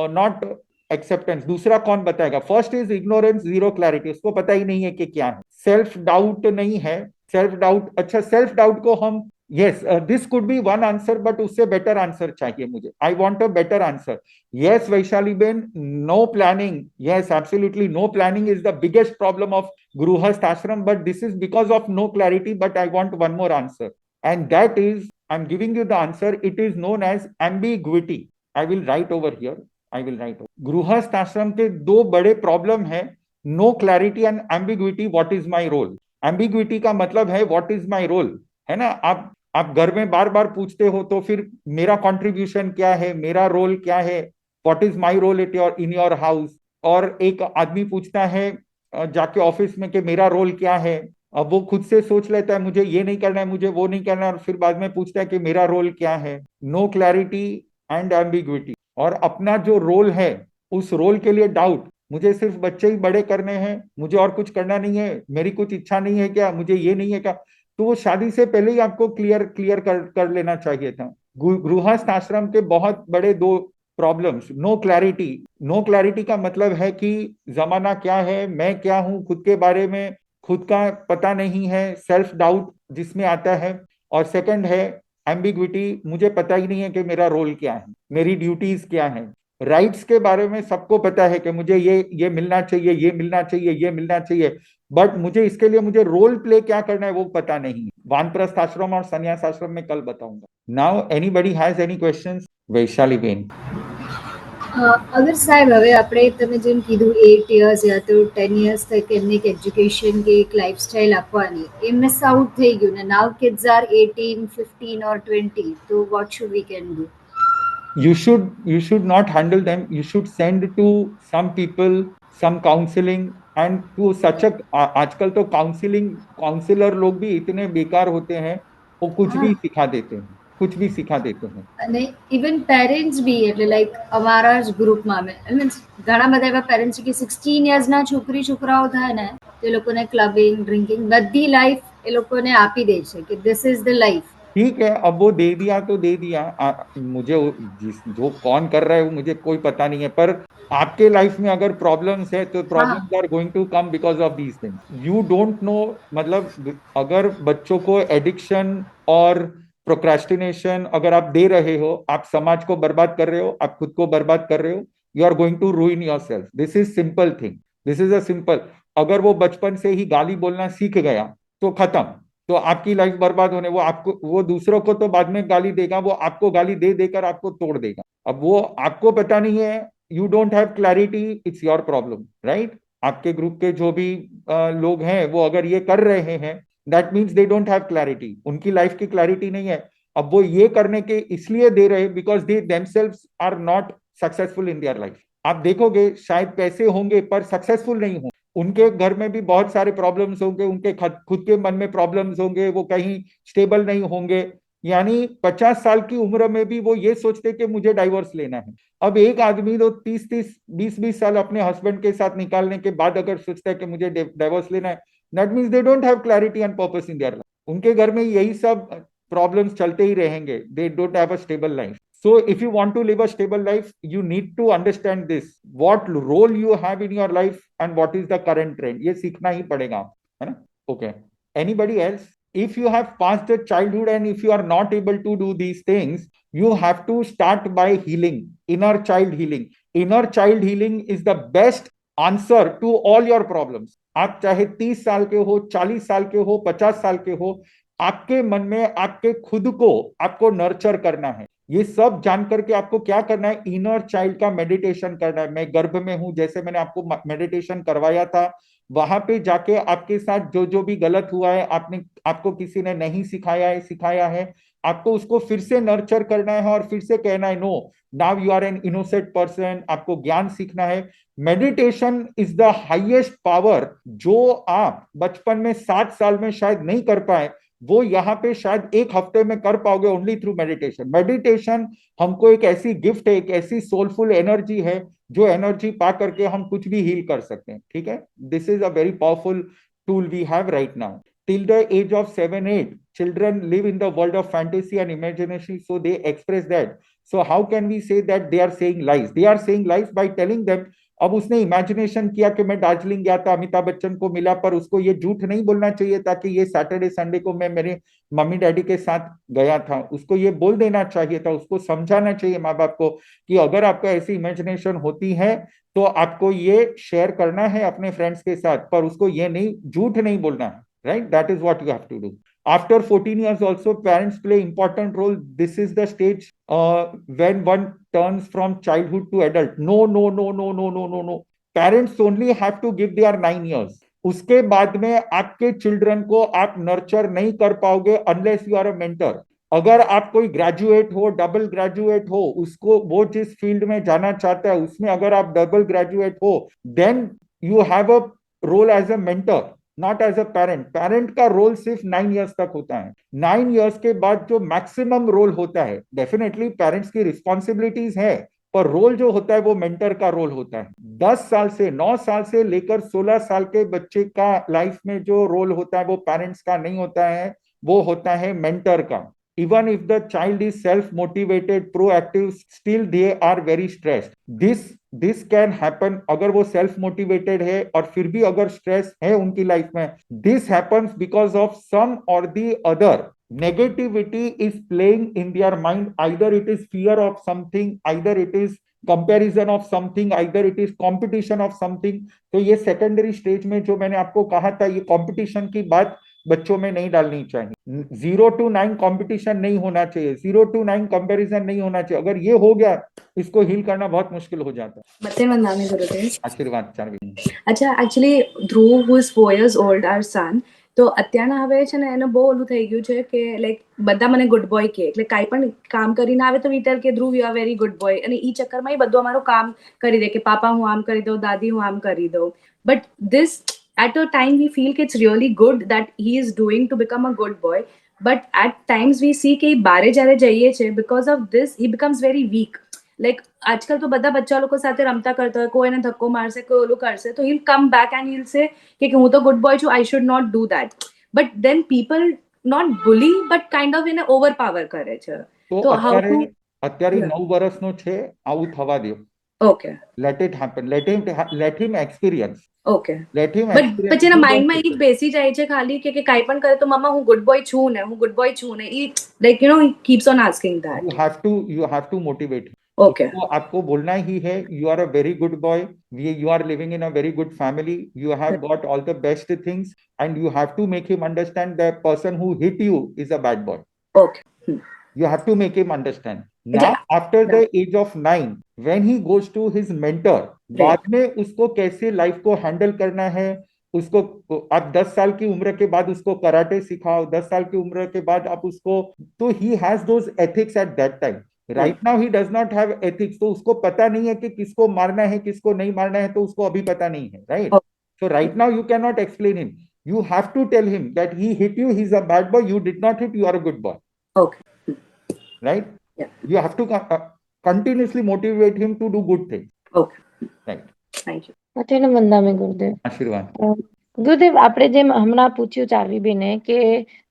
नॉट एक्सेप्टेंस। दूसरा कौन बताएगा। First is ignorance, zero clarity, उसको पता ही नहीं है कि क्या है। सेल्फ डाउट नहीं है, सेल्फ डाउट, अच्छा सेल्फ डाउट को हम, yes this could be one answer, but उससे better answer चाहिए मुझे। I want a better answer। yes Vaishali Ben, no planning, yes absolutely no planning is the biggest problem of गृहस्थ आश्रम, but this is because of no clarity। but I want one more answer, and that is, I'm giving you the answer, it is known as ambiguity। I will write over here, I will write over। गृहस्थ आश्रम के दो बड़े problem है, no clarity and ambiguity। what is my role, ambiguity का मतलब है what is my role, है ना। आप घर में बार बार पूछते हो तो फिर मेरा कंट्रीब्यूशन क्या है, मेरा रोल क्या है, what is my role in your house. और एक आदमी पूछता है जाके ऑफिस में कि मेरा रोल क्या है, अब वो खुद से सोच लेता है मुझे ये नहीं करना है, मुझे वो नहीं करना है, और फिर बाद में पूछता है कि मेरा रोल क्या है। No clarity and ambiguity. और अपना जो रोल है उस रोल के लिए डाउट, मुझे सिर्फ बच्चे ही बड़े करने हैं, मुझे और कुछ करना नहीं है, मेरी कुछ इच्छा नहीं है क्या, मुझे ये नहीं है क्या। तो वो शादी से पहले ही आपको क्लियर कर लेना चाहिए था। गृहस्थ आश्रम के बहुत बड़े दो problems, no clarity. No clarity का मतलब है कि जमाना क्या है, मैं क्या हूं, खुद के बारे में खुद का पता नहीं है, सेल्फ डाउट जिसमें आता है। और सेकंड है एम्बिग्विटी, मुझे पता ही नहीं है कि मेरा रोल क्या है, मेरी ड्यूटीज क्या है। राइट्स के बारे में सबको पता है कि मुझे ये मिलना चाहिए, ये मिलना चाहिए, ये मिलना चाहिए, बट मुझे इसके लिए मुझे रोल प्ले क्या करना है वो पता नहीं। वानप्रस्थ आश्रम और संन्यास आश्रम में कल बताऊंगा। Now anybody has any questions. Vaishali Ben, अगर साहेब હવે આપણે તમે જેમ કીધું 8 years યા તો 10 years તક એમને એક એજ્યુકેશન કે એક લાઈફસ્ટાઈલ આપવાની એ મિસ આઉટ થઈ ગયું ને નાઉ કિડ્સ આર 18 15 or 20 તો what should we can do? you should not handle them, you should send to some people, some counseling and to such a, आजकल तो काउंसलर लोग भी इतने बेकार होते हैं, वो कुछ भी सिखा देते हैं, कुछ भी सिखा देते हैं। અને ઇવન પેરેન્ટ્સ બી એટલે લાઈક અમારા જ ગ્રુપમાં મીન્સ ઘણા બધા એવા પેરેન્ટ્સ કે 16 યર્સના છોકરી છોકરાઓ થાય ને તે લોકોને ક્લબિંગ ડ્રિંકિંગ બધી લાઈફ એ લોકોને આપી દે છે કે ધીસ ઇઝ ધ લાઈફ। ठीक है, अब वो दे दिया तो दे दिया। मुझे जो कौन कर रहा है वो मुझे कोई पता नहीं है, पर आपके लाइफ में अगर प्रॉब्लम्स है तो हाँ problems are going to come because of these things you don't know. मतलब अगर बच्चों को एडिक्शन और प्रोक्रेस्टिनेशन अगर आप दे रहे हो, आप समाज को बर्बाद कर रहे हो, आप खुद को बर्बाद कर रहे हो। You are going to ruin yourself. This is simple thing. This is a simple. अगर वो बचपन से ही गाली बोलना सीख गया तो खत्म। तो आपकी लाइफ बर्बाद होने, वो आपको, वो दूसरों को तो बाद में गाली देगा, वो आपको गाली दे देकर आपको तोड़ देगा। अब वो आपको पता नहीं है, you don't have clarity, it's your problem, right. आपके ग्रुप के जो भी लोग हैं वो अगर ये कर रहे हैं, that means they don't have clarity, उनकी लाइफ की क्लैरिटी नहीं है। अब वो ये करने के इसलिए दे रहे because they themselves are not successful in their life. आप देखोगे शायद पैसे होंगे पर सक्सेसफुल नहीं होंगे, उनके घर में भी बहुत सारे प्रॉब्लम्स होंगे, उनके खुद के मन में प्रॉब्लम्स होंगे, वो कहीं स्टेबल नहीं होंगे। यानी 50 साल की उम्र में भी वो ये सोचते कि मुझे डाइवोर्स लेना है। अब एक आदमी तो 30-20 साल अपने हस्बैंड के साथ निकालने के बाद अगर सोचता है कि मुझे डाइवोर्स लेना है, that means they don't have clarity and purpose in their life. उनके घर में यही सब प्रॉब्लम्स चलते ही रहेंगे। They don't have a stable life. So if you want to live a stable life, you need to understand this, what role you have in your life and what is the current trend. ये सीखना ही पड़ेगा, है ना? Okay. Anybody else? If you have passed the childhood and if you are not able to do these things, you have to start by healing, inner child healing. Inner child healing is the best answer to all your problems. आप चाहे 30 साल के हो, 40 साल के हो, 50 साल के हो, आपके मन में आपके खुद को आपको नर्चर करना है। ये सब जान करके आपको क्या करना है, इनर चाइल्ड का मेडिटेशन करना है। मैं गर्भ में हूं, जैसे मैंने आपको मेडिटेशन करवाया था, वहां पे जाके आपके साथ जो जो भी गलत हुआ है, आपने, आपको किसी ने नहीं सिखाया है, आपको उसको फिर से नर्चर करना है और फिर से कहना है, no, now you are an innocent person. आपको ज्ञान सीखना है। Meditation is the highest power, जो आप बचपन में 7 साल में शायद नहीं कर पाए, वो यहाँ पे शायद एक हफ्ते में कर पाओगे, ओनली थ्रू मेडिटेशन। मेडिटेशन हमको एक ऐसी गिफ्ट है, एक ऐसी सोलफुल एनर्जी है, जो एनर्जी पा करके हम कुछ भी हील कर सकते हैं। ठीक है, this is a very powerful tool we have right now. Till the age of 7-8, children live in the world of fantasy and imagination, so they express that. So how can we say that they are saying lies? They are saying lies by telling them. अब उसने imagination किया कि मैं दार्जिलिंग गया था, अमिताभ बच्चन को मिला, पर उसको ये झूठ नहीं बोलना चाहिए था कि ये सैटरडे संडे को मैं मेरे मम्मी डैडी के साथ गया था। उसको ये बोल देना चाहिए था, उसको समझाना चाहिए माँ बाप को कि अगर आपको ऐसी इमेजिनेशन होती है तो आपको ये शेयर करना है अपने फ्रेंड्स के साथ, पर उसको ये नहीं, झूठ नहीं बोलना है। Right, that is what you have to do. After 14 years also, parents play important role. This is the stage when one turns from childhood to adult. No, no, no, no, no, no, no, no. Parents only have to give their 9 years. उसके बाद में आपके children को आप nurture नहीं कर पाओगे unless you are a mentor. अगर आप कोई ग्रेजुएट हो, डबल ग्रेजुएट हो, उसको, वो जिस फील्ड में जाना चाहता है उसमें अगर आप डबल ग्रेजुएट हो, then you have a role as a mentor, not as a parent. Parent का रोल सिर्फ 9 इयर्स तक होता है। 9 इयर्स के बाद जो मैक्सिमम रोल होता है, डेफिनेटली पेरेंट्स की रिस्पॉन्सिबिलिटीज है, पर रोल जो होता है वो मेंटर का रोल होता है। 10 साल से, 9 साल से लेकर 16 साल के बच्चे का लाइफ में जो रोल होता है वो पेरेंट्स का नहीं होता है, वो होता है मेंटर का। Even if the child is self-motivated, proactive, still they are very stressed. This can happen अगर वो self motivated है और फिर भी अगर stress है उनकी लाइफ में, this happens because of some or the other negativity is playing in their mind. Either it is fear of something, either it is comparison of something, either it is competition of something. तो ये secondary stage में जो मैंने आपको कहा था, ये competition की बात बच्चों में नहीं डालनी चाहिए। 0 to 9 कंपटीशन नहीं होना चाहिए, 0 to 9 कंपैरिजन नहीं होना चाहिए। अगर ये हो गया, इसको हील करना बहुत मुश्किल हो जाता है। ಮತ್ತೆ वंदना गुरुदेव। आशीर्वाद चार्वी। अच्छा, actually Dhruv who is 4 years old, our son, તો અત્યારના હવે છે ને એને બહુ ઓલું થઈ ગયું છે કે લાઈક બધા મને ગુડ બોય કહે, એટલે કાંઈ પણ કામ કરીને આવે તો વી ટેલ કે Dhruv you are very good boy, અને એ ચક્કરમાં એ બધું અમારું કામ કરી દે કે પાપા હું આમ કરી દઉં, દાદી હું આમ કરી દઉં. But this at a time we feel કે it's really good that he is doing to become a good boy, but at times we see કે બારે જ્યારે જઈએ છે, because of this he becomes very weak. Like આજકાલ તો બધા બચ્ચા લોકો સાથે રમતા કરતા હોય, કોઈ એને ધક્કો મારશે, કોઈ ઓલું કરશે, તો he'll come back and he'll say કે હું તો good boy છું, I should not do that. But then people not bully but kind of એને overpower કરે છે. તો how to અત્યારે 9 વર્ષનો છે, આવું થવા દો, okay Let it happen. Let him experience. Okay Let him but experience. પછી એના You don't માઇન્ડમાં push એ જ it. બેસી જાય છે ખાલી કે કાંઈ પણ કરે તો મમ્મા હું ગુડ બોય છું ને હું ગુડ બોય છું ને એ like you know he keeps on asking You that have to you have to motivate him. Okay उसको आपको बोलना ही है you are a very good boy, you are living in a very good family, you have got all the best things, and you have to make him understand the person who hit you is a bad boy. Okay You have to make him understand. એટલે Now after the age of 9, when he goes to his mentor, बाद में उसको कैसे life को handle करना है, उसको आप 10 साल की उम्र के बाद उसको कराटे सिखाओ, 10 साल की उम्र के बाद आप उसको, तो he has those ethics at that time. Right now he does not have ethics, तो उसको पता नहीं है कि किसको मारना है किसको नहीं मारना है, तो उसको अभी पता नहीं है. Right. So right now you cannot explain him. You have to tell him that he hit you, he's a bad boy, you did not hit, you are a good boy. Okay Right. Yeah. You have to continuously motivate him to do good things. Okay Right. Thank you તેને વંદામે ગુરુદેવ. આશીર્વાદ. ગુરુદેવ, આપણે જેમ હમણાં પૂછ્યું ચારવીબેને કે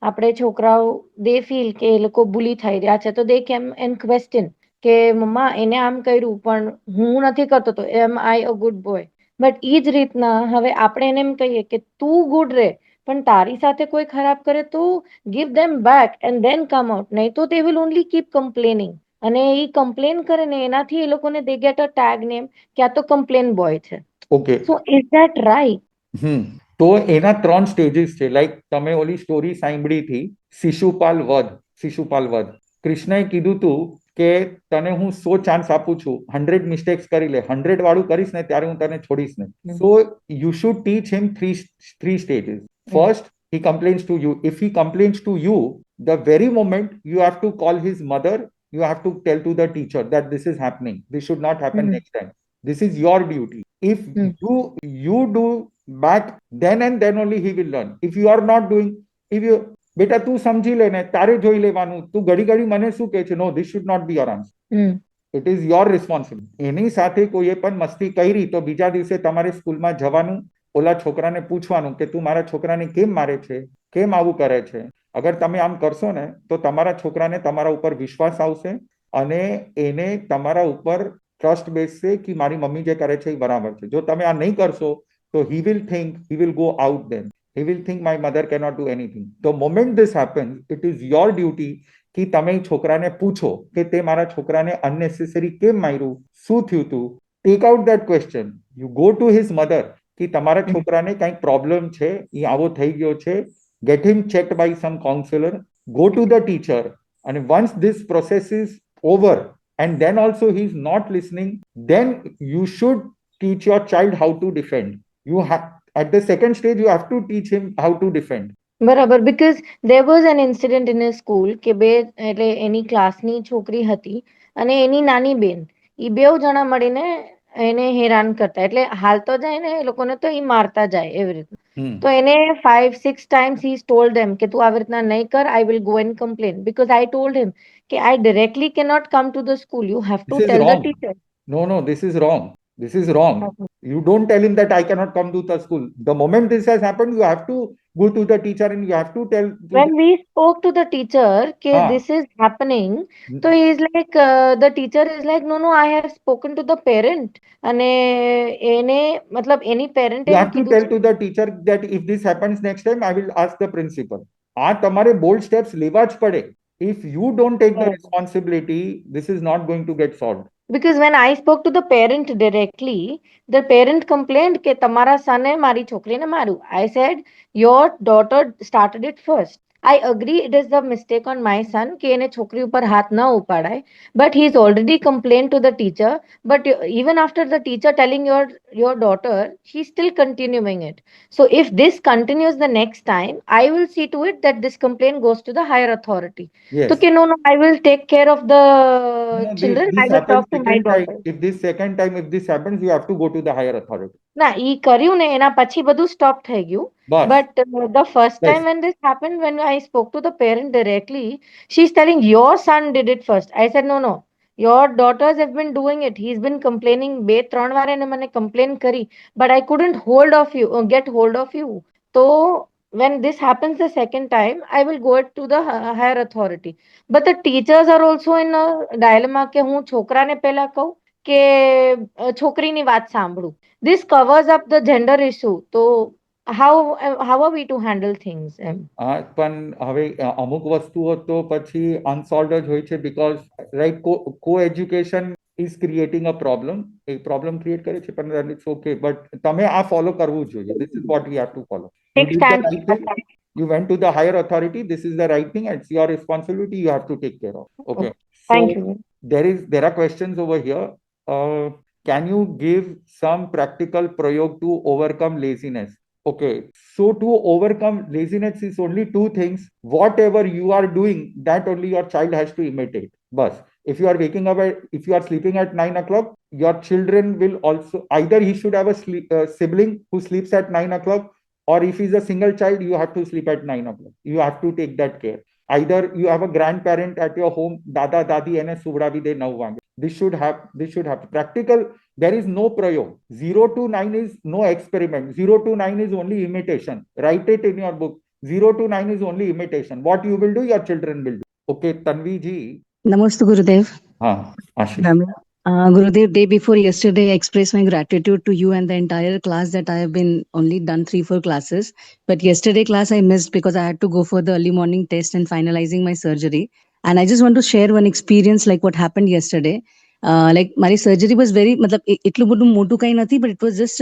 આપણે છોકરાઓ દે feel કે એ લોકો બુલી થઈ રહ્યા છે, તો દે કેમ એન ક્વેશ્ચન કે મમ્મા એને આમ કર્યું પણ હું નથી કરતો, તો એમ આઈ અ ગુડ બોય. બટ એ જ રીતના હવે આપણે એને એમ કહીએ કે તું ગુડ રહે, પણ તારી સાથે કોઈ ખરાબ કરે તો give them back and then come out, નહીં તો they will only keep complaining. અને એ કમ્પ્લેન કરે ને એનાથી એ લોકોને they get a tag name કે આ તો કમ્પ્લેન બોય છે. Okay. So is that right? તો એના 3 સ્ટેજીસ છે. લાઈક તમે ઓલી સ્ટોરી સાંભળી હતી, શિશુપાલ વધ. કૃષ્ણએ કીધું તું કે તને હું 100 ચાન્સ આપું છું, 100 મિસ્ટેક્સ કરી લે, 100 વાળું કરીશ ને ત્યારે હું તને છોડીશ ને. So you should teach him 3 stages. First, he complains to you. If he complains to you, the very moment you have to call his mother, you have to tell to the teacher that this is happening, this should not happen next time, this is your duty. If you do back, then and then only he will learn. If you are not doing, if you બેટા તું સમજી લે ને તારે જોઈ લેવાનું, તું ઘડી ઘડી મને શું કહે છે, no this should not be your answer. It is your responsibility. એની સાથે કોઈએ પણ મસ્તી કરી તો બીજા દિવસે તમારે સ્કૂલમાં જવાનું, ઓલા છોકરાને પૂછવાનું કે તું મારા છોકરાને કેમ મારે છે, કેમ આવું કરે છે. અગર તમે આમ કરશો ને તો તમારા છોકરાને તમારા ઉપર વિશ્વાસ આવશે અને એને તમારા ઉપર ટ્રસ્ટ બેસશે કે મારી મમ્મી જે કરે છે એ બરાબર છે. જો તમે આ નહીં કરશો તો he will think, he will go out then. He will think my mother cannot do anything. The moment this happens, it is your duty कि તમે છોકરાને પૂછો કે તે મારા છોકરાને unnecessary કેમ માર્યું, શું થયું તું. Take out that question. You go to his mother कि તમારા છોકરાને કંઈક પ્રોબ્લેમ છે, એ આવો થઈ ગયો છે, get him checked by some counselor, go to the teacher, and once this process is over and then also he is not listening, then you should teach your child how to defend. You have at the second stage you have to teach him how to defend. બરાબર. Because there was an incident in his school કે બે એટલે એની ક્લાસની છોકરી હતી અને એની નાની બેન, એ બેઉ જણા મળીને એને હેરાન કરતા, એટલે હાલતો જાય ને એ લોકોને તો એ મારતા જાય એવી રીતના. તો એને 5-6 times he told them કે તું આવી રીતના નહીં કર, I will go and complain, because I told him કે I directly cannot come to the school, you have to This is tell the wrong. teacher. No, this is wrong. This is wrong. You don't tell him that I cannot come to the school. The moment this has happened, you have to go to the teacher and you have to tell. When we spoke to the teacher કે this is happening, so he is like the teacher is like no I have spoken to the parent, અને એને મતલબ એની parent You M have to કીધું tell to the teacher that if this happens next time, I will ask the principal. આ તમારે bold steps લેવા જ પડે. If you don't take the responsibility, this is not going to get solved. because when I spoke to the parent directly, the parent complained કે તમારા સને મારી છોકરીને માર્યું. I said your daughter started it first. I agree it is the mistake on my son કે એને છોકરી ઉપર હાથ ન ઉપાડાય, but he is already complained to the teacher, but even after the teacher telling your daughter, she is still continuing it. So if this continues the next time, I will see to it that this complaint goes to the higher authority. Yes. So no I will take care of the children, I will talk to my daughter. If this second time, if this happens, you have to go to the higher authority. ના ઈ કર્યું ને એના પછી બધું stop થઈ ગયું. But But the first time when this happened, when I spoke to the parent directly, she's telling your son did it first. I said no your daughters have been doing it. He's been complaining 2-3 વાર એને મને complain કરી, but I couldn't get hold of you. So when this happens the second time, I will go it to the higher authority. But the teachers are also in a dilemma કે હું છોકરાને પહેલા કહું કે છોકરીની વાત સાંભળું. This covers up the gender issue. તો how are we to handle things એમ? પણ હવે અમુક વસ્તુઓ તો પછી અનસોલ્વ જ હોય છે, બીકોઝ રાઈટ કો education is creating a problem, A problem create કરે છે, પણ ઇટ્સ ઓકે, બટ તમે આ ફોલો કરવું જોઈએ. This is what we have to follow. You did the right thing, you went to the higher authority, this is the right thing, it's your responsibility, you have to take care of. Okay, Thank so you. there are questions over here. Can you give some practical prayog to overcome laziness? Okay, so to overcome laziness is only two things. Whatever you are doing, that only your child has to imitate. But if you are waking up if you are sleeping at 9 o'clock, your children will also, either he should have a sibling who sleeps at 9 o'clock, or if he's a single child, you have to sleep at 9 o'clock. You have to take that care. Either you have a grandparent at your home, dada dadi ene suvdavi de 9 વાગે. This should have practical. There is no prayog. 0 to 9 is no experiment. 0 to 9 is only imitation. Write it in your book. 0 to 9 is only imitation. What you will do, your children will do. Okay, Tanvi ji. Namaste, Gurudev. Ashish. Gurudev, day before yesterday, I expressed my gratitude to you and the entire class that I have been only done 3-4 classes. But yesterday class I missed because I had to go for the early morning test and finalizing my surgery. And I just want to share one experience like what happened yesterday. Like my surgery was very, मतलब એટલું બધું મોટું કઈ નથી, but it was just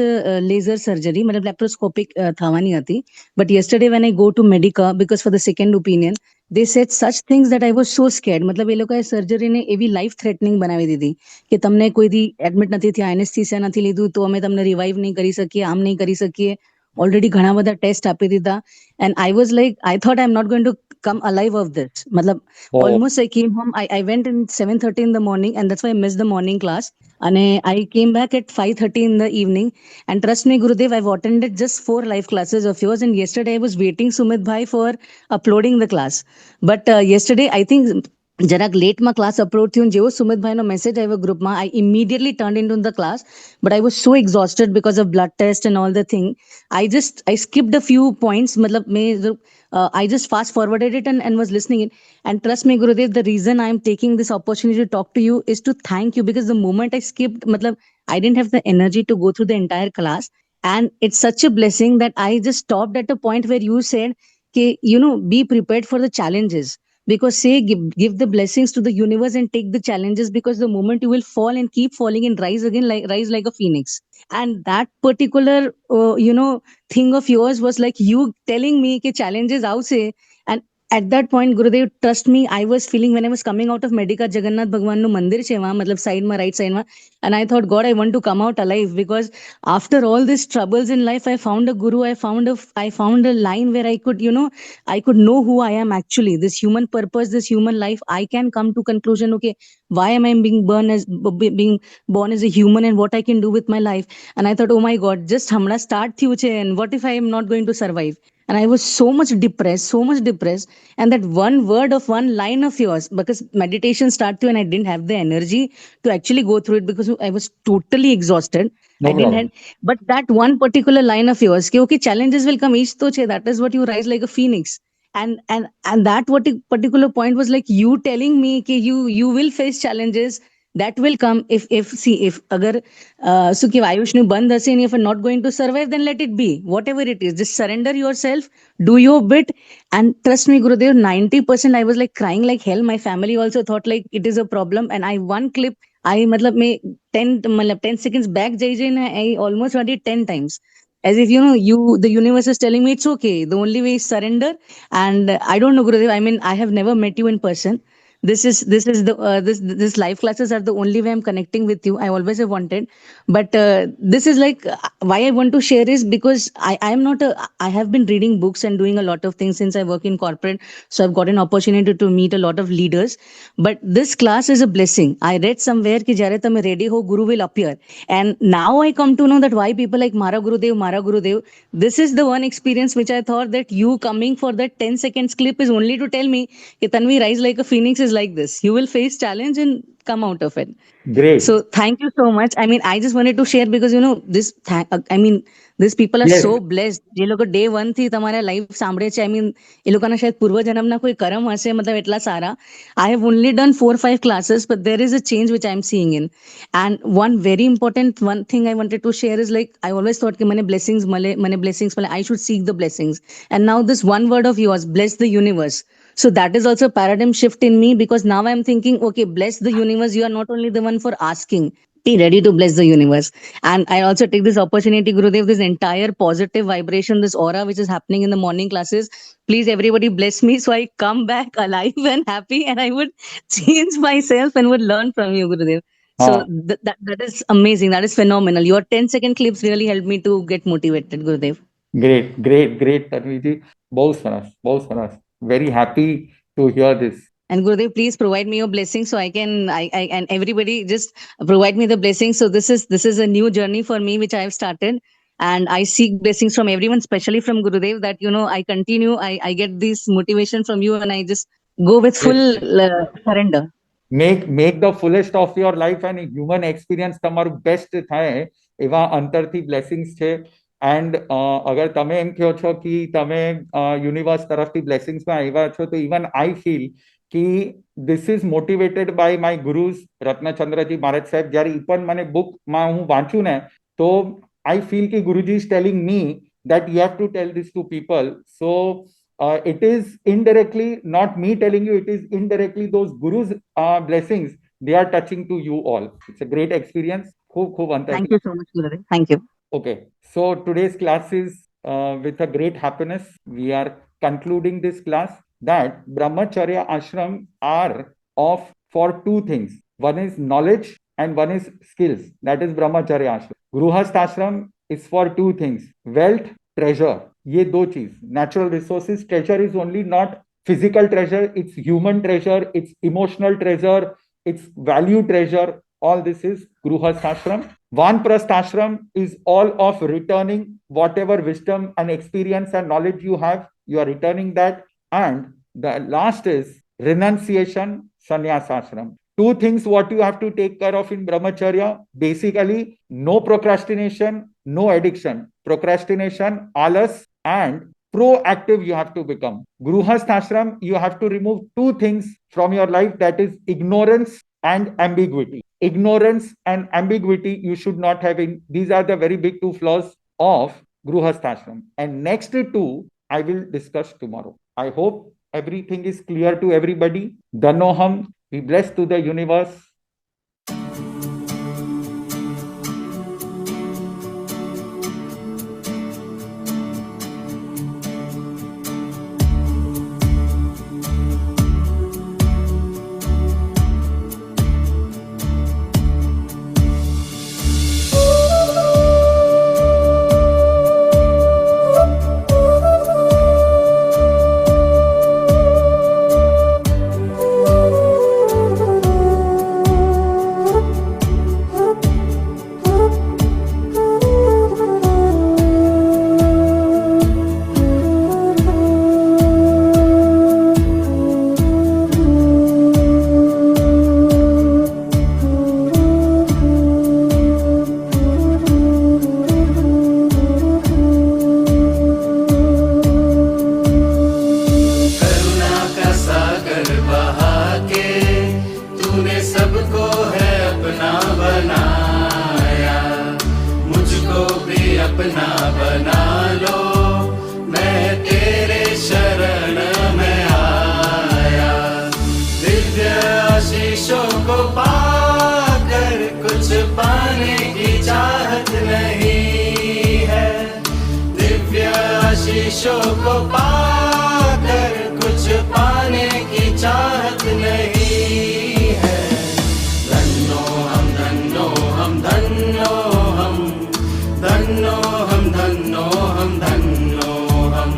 laser surgery, मतलब laparoscopic થવાની હતી. But yesterday when I go to Medica, because for the second opinion, they said such things that I was so scared. मतलब એ લોકોએ સર્જરીને એવી લાઈફ થ્રેટનિંગ બનાવી દીધી કે તમને કોઈ દી એડમિટ નથી થયા, એનેસ્થીસિયા નથી લીધું તો અમે તમને રિવાઇવ નહીં કરી શકીએ, આમ નહીં કરી શકીએ. Already ઘણા બધા ટેસ્ટ આપી દીધા. And I was like, I thought I'm not going to come alive of this. मतलब almost I came home, I went in 7:30 in the morning, and that's why I missed the morning class. And I came back at 5:30 in the evening. And trust me, Gurudev, I've attended just 4 live classes of yours. And yesterday I was waiting, Sumit Bhai, for uploading the class. But yesterday, I think જરાક લેટમાં class upload થયું, જેવો સુમિતભાઈનો message આવ્યો ગ્રુપમાં, I immediately turned into the class, but I was so exhausted because of blood test and all the thing. I skipped a few points. मतलब I just fast forwarded it and was listening it. And trust me, Gurudev, the reason I am taking this opportunity to talk to you is to thank you, because the moment I skipped, मतलब I didn't have the energy to go through the entire class. And it's such a blessing that I just stopped at a point where you said, be prepared for the challenges. Because give the blessings to the universe and take the challenges, because the moment you will fall and keep falling and rise again, rise like a phoenix. And that particular thing of yours was like you telling me ke challenges avse. And at that point, Gurudev, trust me, I was feeling, when I was coming out of Medica, Jagannath Bhagwan nu mandir છે વહાં, मतलब side માં, right side માં, and I thought, God, I want to come out alive, because after all these troubles in life, I found a guru, I found a line where I could know who I am actually, this human purpose, this human life. I can come to conclusion, okay, why am I being born as a human, and what I can do with my life. And I thought, oh my God, just hamna start thyu છે, and what if I am not going to survive? And I was so much depressed. And that one word of one line of yours, because meditation started and I didn't have the energy to actually go through it because I was totally exhausted. No problem. But that one particular line of yours, okay, challenges will come each to che, that is what you rise like a phoenix. And that particular point was like you telling me that you will face challenges that will come. If agar Ayush nu bandh hase, if you're not going to survive, then let it be. Whatever it is, just surrender yourself, do your bit. And trust me, Gurudev, 90% I was like crying like hell. My family also thought like it is a problem. And one clip, I 10 seconds back I almost heard it 10 times. As if, the universe is telling me it's okay. The only way is surrender. And I don't know, Gurudev, I mean, I have never met you in person. This live classes are the only way I'm connecting with you. I always have wanted, but this is like why I want to share is because I have been reading books and doing a lot of things since I work in corporate. So I've got an opportunity to meet a lot of leaders, but this class is a blessing. I read somewhere ki jare tame ready ho, Guru will appear. And now I come to know that why people like Mara Gurudev. This is the one experience which I thought that you coming for that 10 seconds clip is only to tell me कि Tanvi rise like a phoenix is is like this. You will face challenge and come out of it. Great. So thank you so much. I mean, I just wanted to share because, you know, these people are Yes. so blessed. જે લોકો day one થી તમારા live સાંભળે છે. I mean, એ લોકોના શાયદ પૂર્વજન્મના કોઈ કરમ હશે, મતલબ એટલા સારા. I have only done 4 or 5 classes, but there is a change which I'm seeing in. And one very important one thing I wanted to share is like, I always thought कि मने blessings मले, I should seek the blessings. And now this one word of yours, bless the universe. So that is also a paradigm shift in me, because now I'm thinking, okay, bless the universe. You are not only the one for asking, be ready to bless the universe. And I also take this opportunity, Gurudev, this entire positive vibration, this aura which is happening in the morning classes. Please, everybody bless me so I come back alive and happy, and I would change myself and would learn from you, Gurudev. So that is amazing. That is phenomenal. Your 10-second clips really helped me to get motivated, Gurudev. Great, Tanviji. Bahut saras. Very happy to hear this. And Gurudev, please provide me your blessing so I and everybody just provide me the blessing. So this is a new journey for me, which I have started. And I seek blessings from everyone, especially from Gurudev, that, you know, I continue, I get this motivation from you, and I just go with full surrender. Make the fullest of your life and human experience તમારું best થાય એવા અંતરથી blessings છે. And અગર તમે એમ કહો છો કે તમે યુનિવર્સ તરફથી બ્લેસિંગ્સમાં આવ્યા છો, તો ઇવન આઈ ફીલ કે this is motivated by my gurus Ratnachandraji Maharaj Saheb. જ્યારે એ પણ મને બુકમાં હું વાંચ્યું ને, તો આઈ ફીલ કે Guruji is telling me that you have to tell this to people. So it is indirectly, not me telling you, it is indirectly those gurus blessings, they are touching to you all. It's a great experience. Thank you so much, Gurudev. Thank you. Okay, so today's class is with a great happiness. We are concluding this class that Brahmacharya ashram are for 2 things. One is knowledge and one is skills. That is Brahmacharya ashram. Gruhast ashram is for 2 things: wealth, treasure. ये 2 चीज. Natural resources, treasure is only not physical treasure, it's human treasure, it's emotional treasure, it's value treasure. All this is Gruhast ashram. Vanprasth ashram is all of returning whatever wisdom and experience and knowledge you have, you are returning that. And the last is renunciation, sannyas ashram. 2 things what you have to take care of in Brahmacharya. Basically, no procrastination, no addiction. Procrastination, alas, and proactive you have to become. Gruhast ashram, you have to remove 2 things from your life, that is ignorance and ambiguity. Ignorance and ambiguity you should not have in. These are the very big 2 flaws of Gruhast ashram. And next 2 I will discuss tomorrow. I hope everything is clear to everybody. Danoham. Be blessed to the universe. आशीषों को पाकर कुछ पाने की चाहत नहीं है। धन्नो हम धन्नो हम धन्नो हम धन्नो हम धन्नो हम धन्नो हम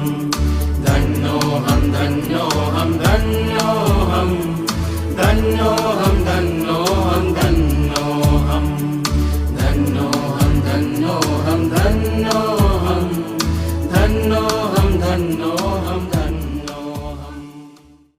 धन्नो हम धन्नो हम धन्नो हम धन्नो